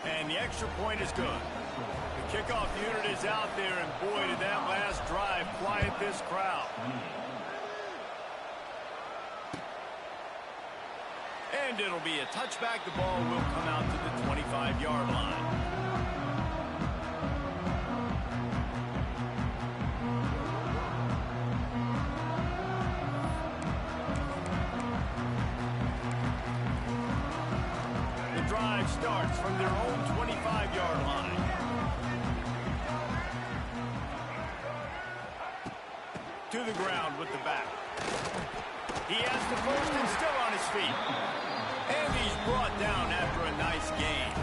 And the extra point is good. The kickoff unit is out there, and boy, did that last drive quiet this crowd. And it'll be a touchback. The ball will come out to the 25-yard line. The drive starts from their own 25-yard line. To the ground with the back. He has the first and still on his feet. And he's brought down after a nice gain.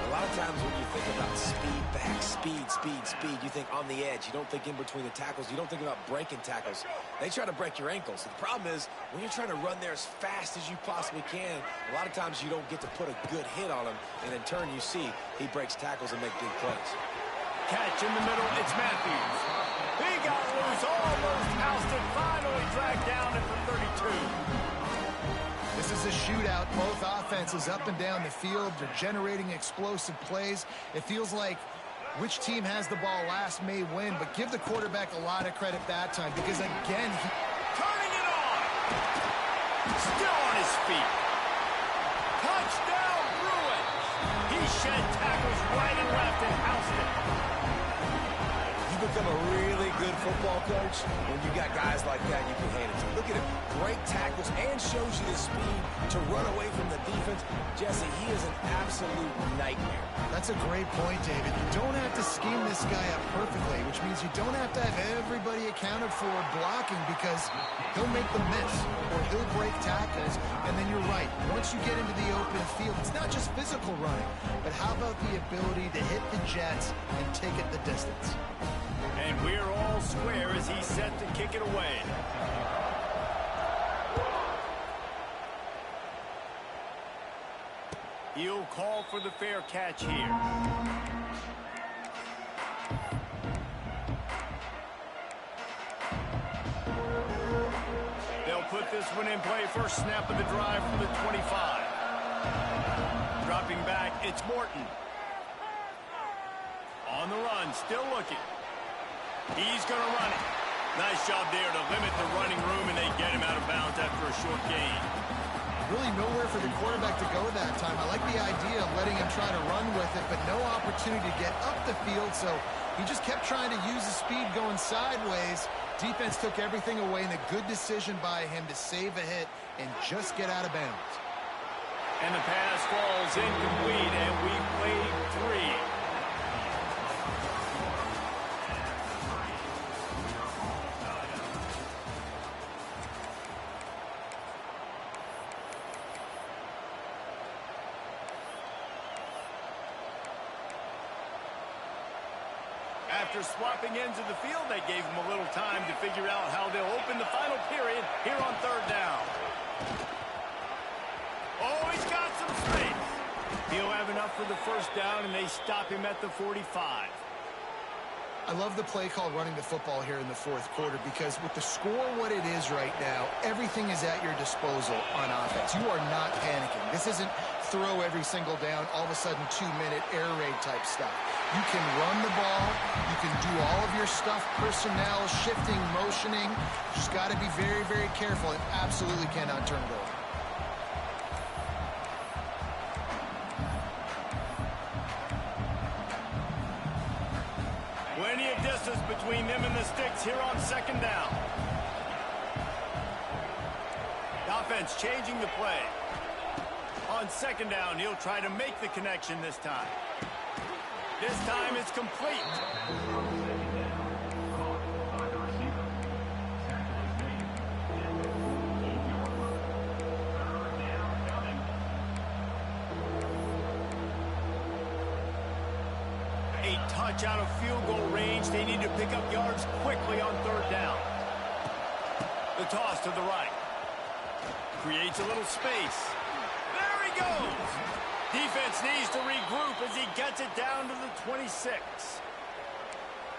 A lot of times when you think about speed back, speed, you think on the edge. You don't think in between the tackles. You don't think about breaking tackles. They try to break your ankles. The problem is when you're trying to run there as fast as you possibly can, a lot of times you don't get to put a good hit on him. And in turn, you see he breaks tackles and makes big plays. Catch in the middle. It's Matthews. He got loose, almost housed it, finally dragged down at the 32. This is a shootout. Both offenses up and down the field. They're generating explosive plays. It feels like which team has the ball last may win, but give the quarterback a lot of credit that time because, again, turning it on. Still on his feet. Touchdown, Bruins. He shed tackles right and left and housed it. You become a really good football coach when you got guys like that you can hand it to. Look at him, break tackles and shows you the speed to run away from the defense. Jesse, he is an absolute nightmare. That's a great point, David. You don't have to scheme this guy up perfectly, which means you don't have to have everybody accounted for blocking because he'll make them miss or he'll break tackles. And then you're right. Once you get into the open field, it's not just physical running, but how about the ability to hit the jets and take it the distance? And we're all square as he's set to kick it away. He'll call for the fair catch here. They'll put this one in play. First snap of the drive from the 25. Dropping back, it's Morton. On the run, still looking. He's going to run it. Nice job there to limit the running room, and they get him out of bounds after a short gain. Really nowhere for the quarterback to go that time. I like the idea of letting him try to run with it, but no opportunity to get up the field, so he just kept trying to use his speed going sideways. Defense took everything away, and a good decision by him to save a hit and just get out of bounds. And the pass falls incomplete, and we played 3. After swapping ends of the field, they gave him a little time to figure out how they'll open the final period here on 3rd down. Oh, he's got some space. He'll have enough for the first down, and they stop him at the 45. I love the play call running the football here in the 4th quarter because with the score what it is right now, everything is at your disposal on offense. You are not panicking. This isn't throw every single down, all of a sudden 2-minute air raid type stuff. You can run the ball. You can do all of your stuff, personnel, shifting, motioning. Just got to be very, very careful and absolutely cannot turn it over. Plenty of distance between them and the sticks here on 2nd down. The offense changing the play. On 2nd down, he'll try to make the connection this time. This time it's complete. A touch out of field goal range. They need to pick up yards quickly on 3rd down. The toss to the right. Creates a little space. There he goes. Defense needs to regroup as he gets it down to the 26.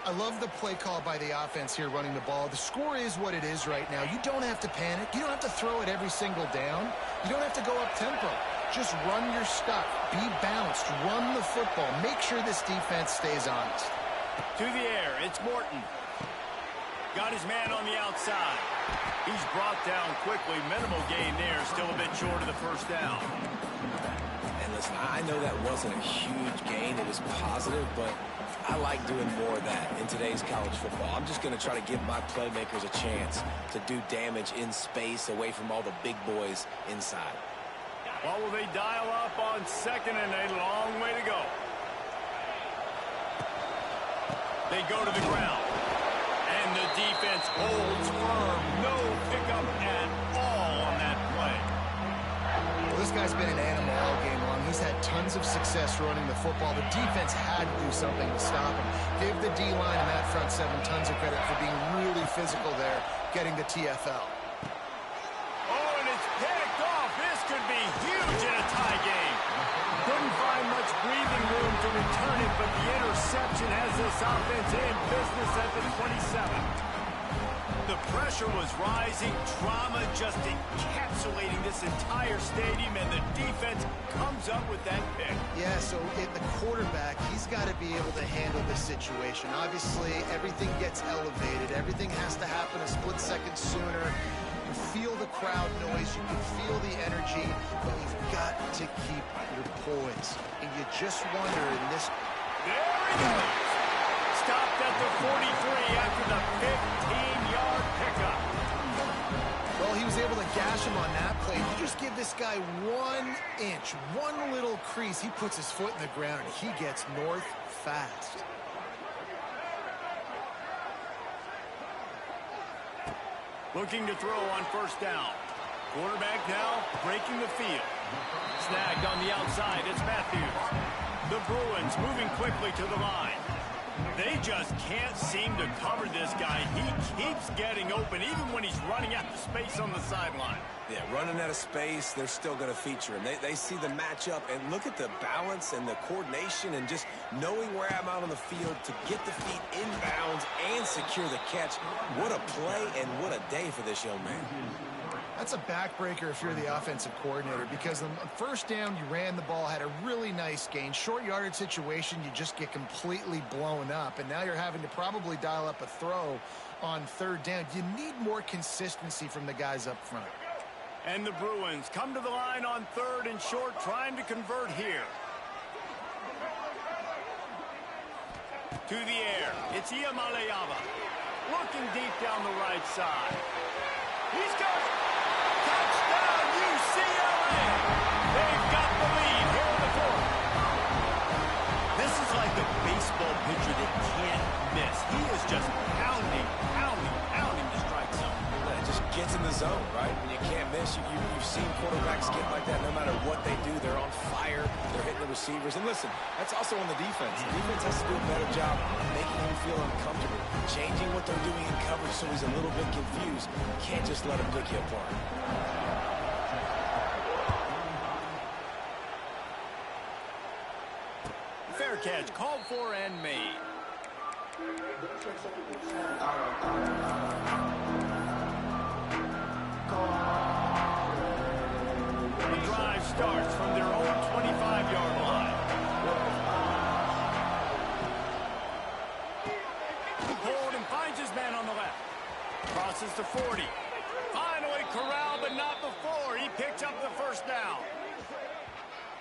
I love the play call by the offense here running the ball. The score is what it is right now. You don't have to panic. You don't have to throw it every single down. You don't have to go up tempo. Just run your stuff. Be balanced. Run the football. Make sure this defense stays honest. To the air, it's Morton. Got his man on the outside. He's brought down quickly. Minimal gain there. Still a bit short of the first down. And listen, I know that wasn't a huge gain. It was positive, but I like doing more of that in today's college football. I'm just going to try to give my playmakers a chance to do damage in space away from all the big boys inside. Well, will they dial up on 2nd and a long way to go? They go to the ground. And the defense holds firm. No pickup at all on that play. Well, this guy's been an animal all game long. He's had tons of success running the football. The defense had to do something to stop him. Give the D-line and that front 7 tons of credit for being really physical there, getting the TFL. Oh, and it's picked off. This could be huge in a tie game. Couldn't find much breathing room to return it, but the interception has this offense in business at the 27. The pressure was rising, drama just encapsulating this entire stadium, and the defense comes up with that pick. Yeah, so the quarterback, he's got to be able to handle this situation. Obviously, everything gets elevated. Everything has to happen a split second sooner. You feel the crowd noise, you can feel the energy, but you've got to keep your poise. And you just wonder in this... There he goes! Stopped at the 43 after the 15-yard pickup. Well, he was able to gash him on that play. You just give this guy 1 inch, one little crease, he puts his foot in the ground, and he gets north fast. Looking to throw on 1st down. Quarterback now breaking the field. Snagged on the outside, it's Matthews. The Bruins moving quickly to the line. They just can't seem to cover this guy. He keeps getting open, even when he's running out of space on the sideline. Yeah, running out of space, they're still going to feature him. They see the matchup, and look at the balance and the coordination and just knowing where I'm out on the field to get the feet inbounds and secure the catch. What a play and what a day for this young man. That's a backbreaker if you're the offensive coordinator, because on first down, you ran the ball, had a really nice gain. Short yardage situation, you just get completely blown up, and now you're having to probably dial up a throw on third down. You need more consistency from the guys up front. And the Bruins come to the line on third and short, trying to convert here. To the air, it's Ncaa. Looking deep down the right side. He's got it. Touchdown, UCLA. They've got the lead here in the fourth. This is like a baseball pitcher that can't miss. He is just pounding the strike zone. It just gets in the zone, right? When you can't miss, you've seen quarterbacks get like that no matter what they do. They're on fire. They're hitting the receivers. And listen, that's also on the defense. The defense has to do a better job making him feel uncomfortable, changing what they're doing in coverage so he's a little bit confused. You can't just let him pick you apart. Fair catch called for and made. The drive starts from their own 25-yard line. Hold and finds his man on the left. Crosses to 40. Finally corralled, but not before. He picks up the first down.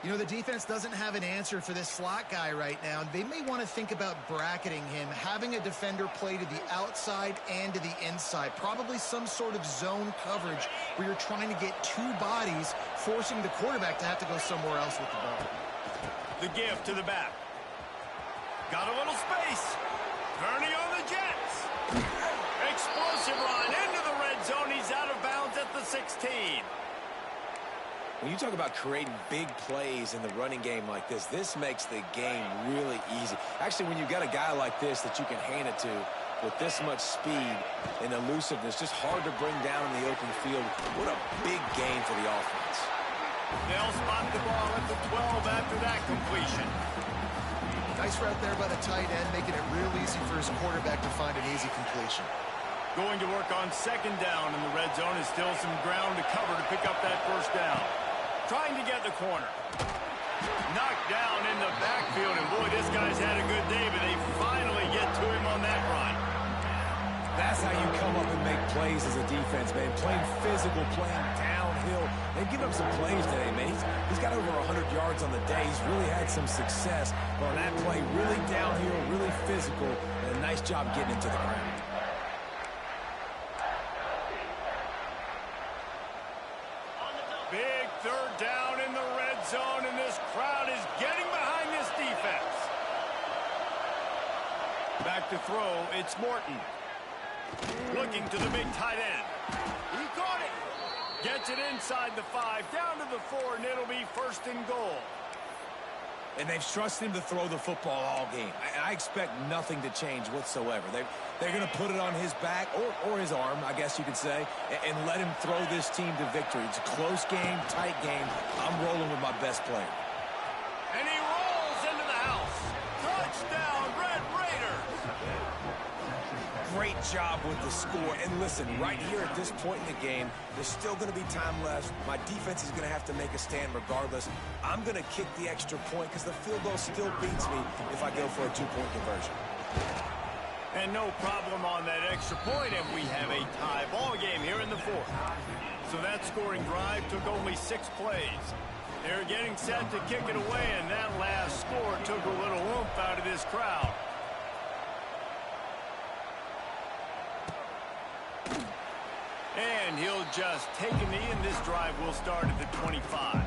You know, the defense doesn't have an answer for this slot guy right now. They may want to think about bracketing him, having a defender play to the outside and to the inside. Probably some sort of zone coverage where you're trying to get two bodies, forcing the quarterback to have to go somewhere else with the ball. The give to the back. Got a little space. Turning on the Jets. Explosive run into the red zone. He's out of bounds at the 16. When you talk about creating big plays in the running game like this makes the game really easy. Actually, when you've got a guy like this that you can hand it to with this much speed and elusiveness, just hard to bring down in the open field. What a big game for the offense. They'll spot the ball at the 12 after that completion. Nice route there by the tight end, making it real easy for his quarterback to find an easy completion. Going to work on second down in the red zone. Is still some ground to cover to pick up that first down. Trying to get the corner. Knocked down in the backfield, and boy, this guy's had a good day, but they finally get to him on that run. That's how you come up and make plays as a defense, man. Playing physical, playing downhill. They've given him some plays today, man. He's got over 100 yards on the day. He's really had some success. But on that play, really downhill, really physical, and a nice job getting into the ground. Big third down in the red zone, and this crowd is getting behind this defense. Back to throw, it's Morton. Looking to the big tight end. He caught it. Gets it inside the 5, down to the 4, and it'll be first and goal. And they've trusted him to throw the football all game. I expect nothing to change whatsoever. They're going to put it on his back, or his arm, I guess you could say, and let him throw this team to victory. It's a close game, tight game. I'm rolling with my best player. And he rolls into the house. Touchdown, Red Raiders. Great job with the score. And listen, right here at this point in the game, there's still going to be time left. My defense is going to have to make a stand regardless. I'm going to kick the extra point because the field goal still beats me if I go for a two-point conversion. And no problem on that extra point, and we have a tie ball game here in the fourth. So that scoring drive took only 6 plays. They're getting set to kick it away, and that last score took a little oomph out of this crowd. And he'll just take a knee, and this drive will start at the 25.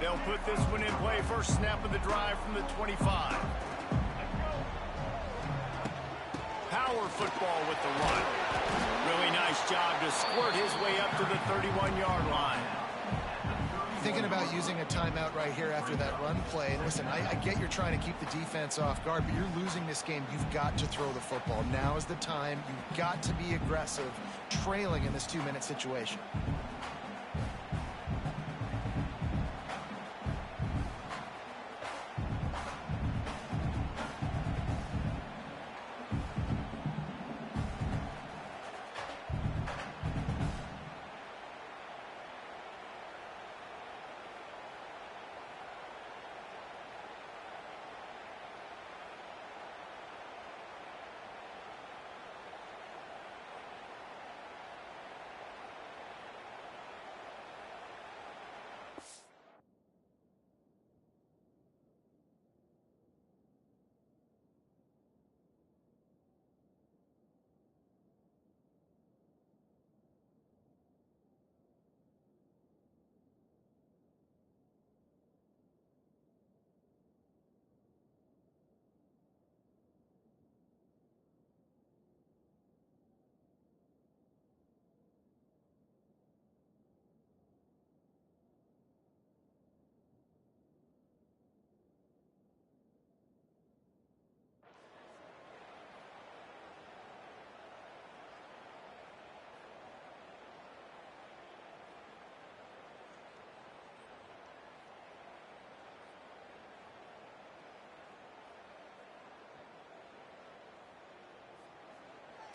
They'll put this one in play. First snap of the drive from the 25. power football with the run. Really nice job to squirt his way up to the 31-yard line. Thinking about using a timeout right here after that run play. And listen, I get you're trying to keep the defense off guard, but you're losing this game. You've got to throw the football. Now is the time. You've got to be aggressive, trailing in this 2-minute situation.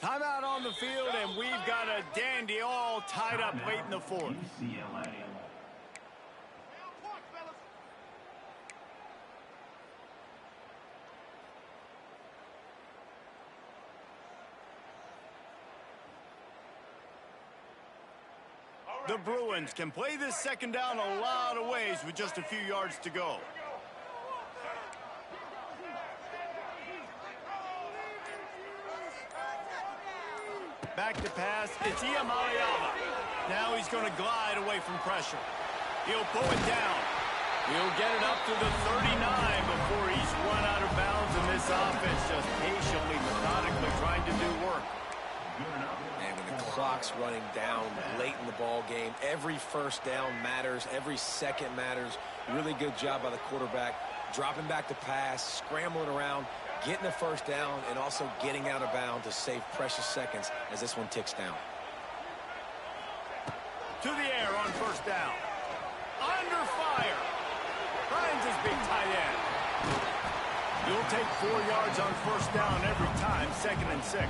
Timeout on the field, and we've got a dandy all tied up late in the fourth. The Bruins can play this second down a lot of ways with just a few yards to go. Back to pass. It's Ncaa. Now he's going to glide away from pressure. He'll pull it down. He'll get it up to the 39 before he's run out of bounds, and this offense just patiently, methodically trying to do work. And when the clock's running down late in the ball game, every first down matters. Every second matters. Really good job by the quarterback. Dropping back to pass, scrambling around, getting a first down, and also getting out of bounds to save precious seconds as this one ticks down. To the air on first down. Under fire. Finds his big tight end. You'll take 4 yards on first down every time, 2nd and 6.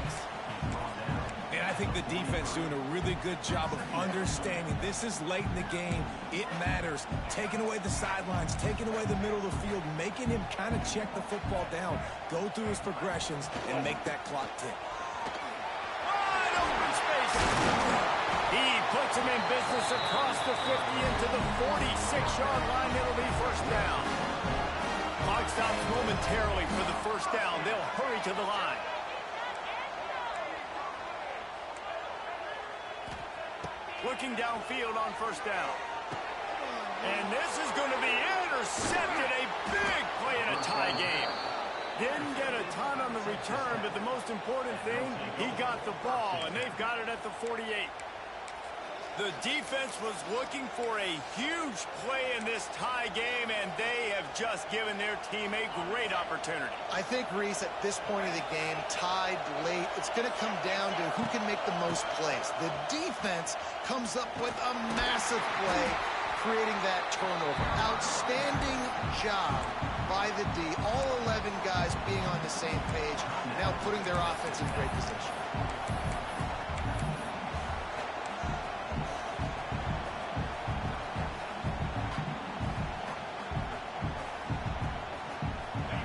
And I think the defense doing a really good job of understanding this is late in the game. It matters. Taking away the sidelines, taking away the middle of the field, making him kind of check the football down, go through his progressions, and make that clock tick. Wide open space. He puts him in business across the 50 into the 46-yard line. It'll be first down. Clock stops momentarily for the first down. They'll hurry to the line. Looking downfield on first down. And this is going to be intercepted. A big play in a tie game. Didn't get a ton on the return, but the most important thing, he got the ball, and they've got it at the 48. The defense was looking for a huge play in this tie game, and they have just given their team a great opportunity. I think, Reese, at this point of the game, tied late, it's going to come down to who can make the most plays. The defense comes up with a massive play, creating that turnover. Outstanding job by the D. All 11 guys being on the same page, now putting their offense in great position.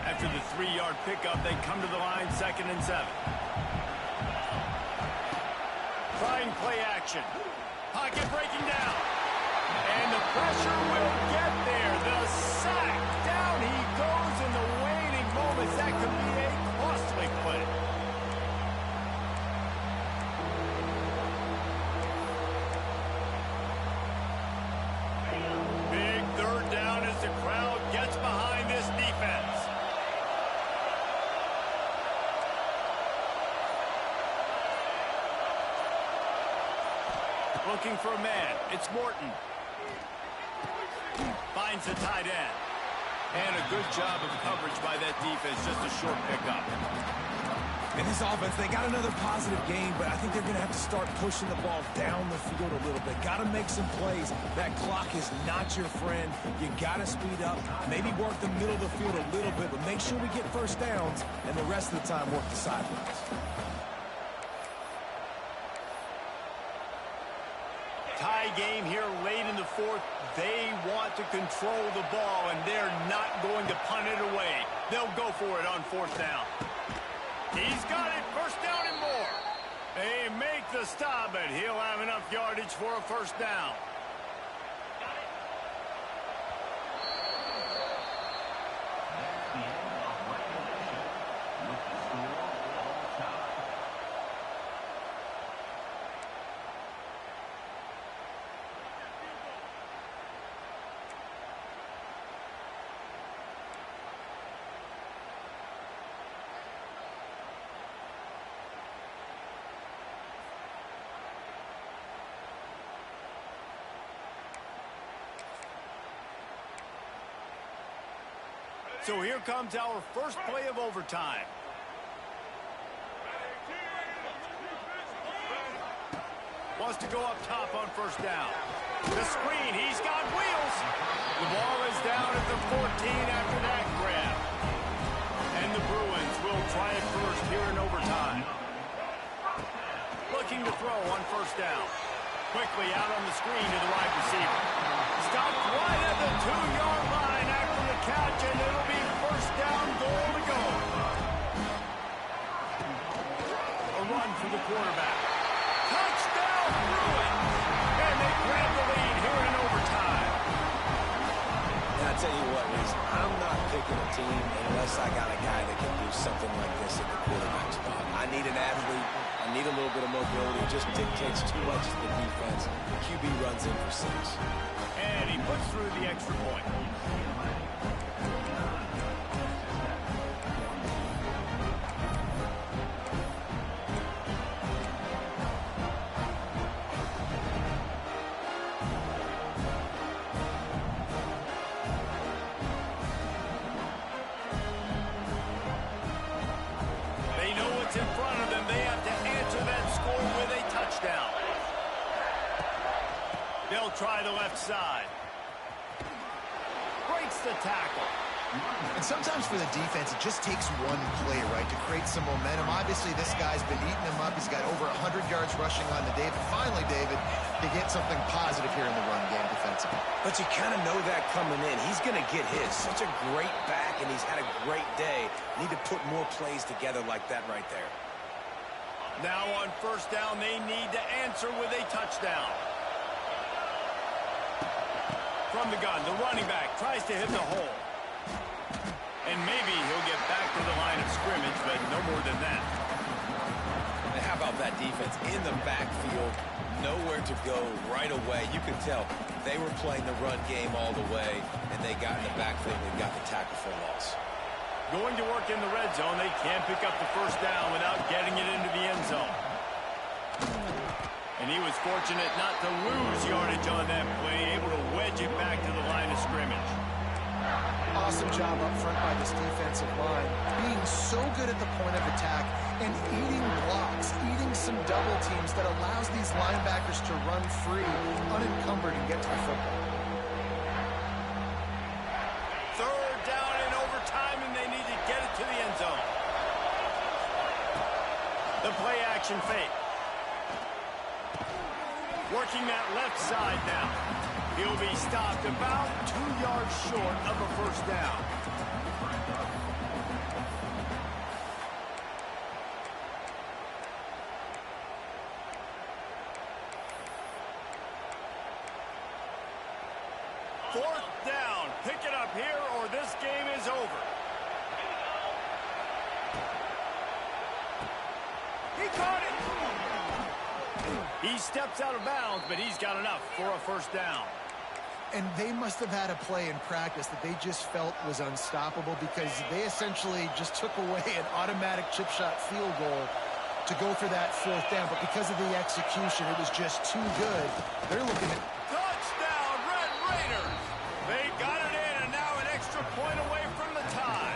After the 3-yard pickup, they come to the line, 2nd and 7. Trying play action. Pocket breaking down. And the pressure will get there. The sack. Down he goes in the waning moments. That could be a costly play. Big third down as the crowd gets behind this defense. looking for a man. It's Morton. Finds the tight end. And a good job of coverage by that defense. Just a short pickup. In this offense, they got another positive game, but I think they're going to have to start pushing the ball down the field a little bit. Got to make some plays. That clock is not your friend. You got to speed up, maybe work the middle of the field a little bit, but make sure we get first downs, and the rest of the time work the sidelines. Tie game here late in the fourth. They want to control the ball, and they're not going to punt it away. They'll go for it on fourth down. He's got it, first down and more. They make the stop, but he'll have enough yardage for a first down. So here comes our first play of overtime. Wants to go up top on first down. The screen, he's got wheels. The ball is down at the 14 after that grab. And the Bruins will try it first here in overtime. Looking to throw on first down. Quickly out on the screen to the wide receiver. Stopped right at the 2-yard line after the catch, and it'll be first down, goal to go. A run for the quarterback. Touchdown, Bruins! And they grab the lead here in overtime. And I tell you what, Reese, I'm not picking a team unless I got a guy that can do something like this at the quarterback spot. I need an athlete. I need a little bit of mobility. It just dictates too much to the defense. QB runs in for 6. And he puts through the extra point. They know what's in front of them. They have to answer that score with a touchdown. They'll try the left side. Breaks the tackle. And sometimes for the defense, it just takes one play, right, to create some momentum. Obviously, this guy's been eating him up. He's got over 100 yards rushing on the day. But finally, David, they get something positive here in the run game defensively. But you kind of know that coming in. He's going to get his. Such a great back, and he's had a great day. Need to put more plays together like that right there. Now on first down, they need to answer with a touchdown. From the gun, the running back tries to hit the hole. And maybe he'll get back to the line of scrimmage, but no more than that. And how about that defense in the backfield? Nowhere to go right away. You could tell they were playing the run game all the way, and they got in the backfield and got the tackle for loss. Going to work in the red zone, they can't pick up the first down without getting it into the end zone. And he was fortunate not to lose yardage on that play, able to wedge it back to the line of scrimmage. Awesome job up front by this defensive line, being so good at the point of attack and eating blocks, eating some double teams that allows these linebackers to run free, unencumbered, and get to the football. Third down in overtime, and they need to get it to the end zone. The play action fake. Working that left side now. He'll be stopped about 2 yards short of a first down. Fourth down. Pick it up here or this game is over. He caught it. He steps out of bounds, but he's got enough for a first down. And they must have had a play in practice that they just felt was unstoppable because they essentially just took away an automatic chip shot field goal to go for that fourth down, but because of the execution, it was just too good. They're looking at... Touchdown, Red Raiders! They got it in, and now an extra point away from the tie.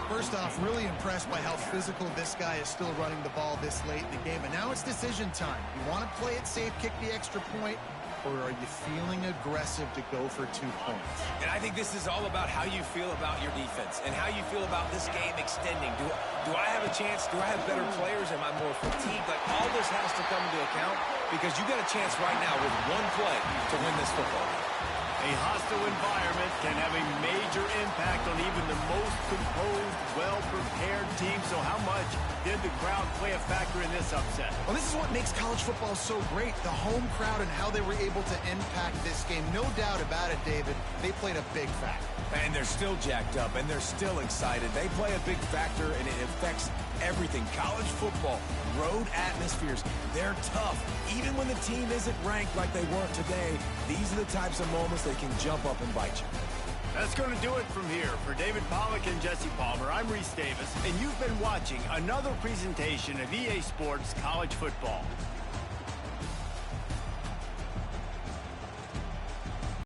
First off, really impressed by how physical this guy is still running the ball this late in the game. And now it's decision time. You want to play it safe, kick the extra point, or are you feeling aggressive to go for 2 points? And I think this is all about how you feel about your defense and how you feel about this game extending. Do I have a chance? Do I have better players? Am I more fatigued? Like, all this has to come into account because you got a chance right now with one play to win this football game. A hostile environment can have a major impact on even the most composed, well-prepared team. So how much did the crowd play a factor in this upset? Well, this is what makes college football so great, the home crowd and how they were able to impact this game. No doubt about it, David. They played a big factor. And they're still jacked up, and they're still excited. They play a big factor, and it affects everything. College football, road atmospheres, they're tough. Even when the team isn't ranked like they weren't today, these are the types of moments that can jump up and bite you. That's going to do it from here. For David Pollack and Jesse Palmer, I'm Reese Davis, and you've been watching another presentation of EA Sports College Football.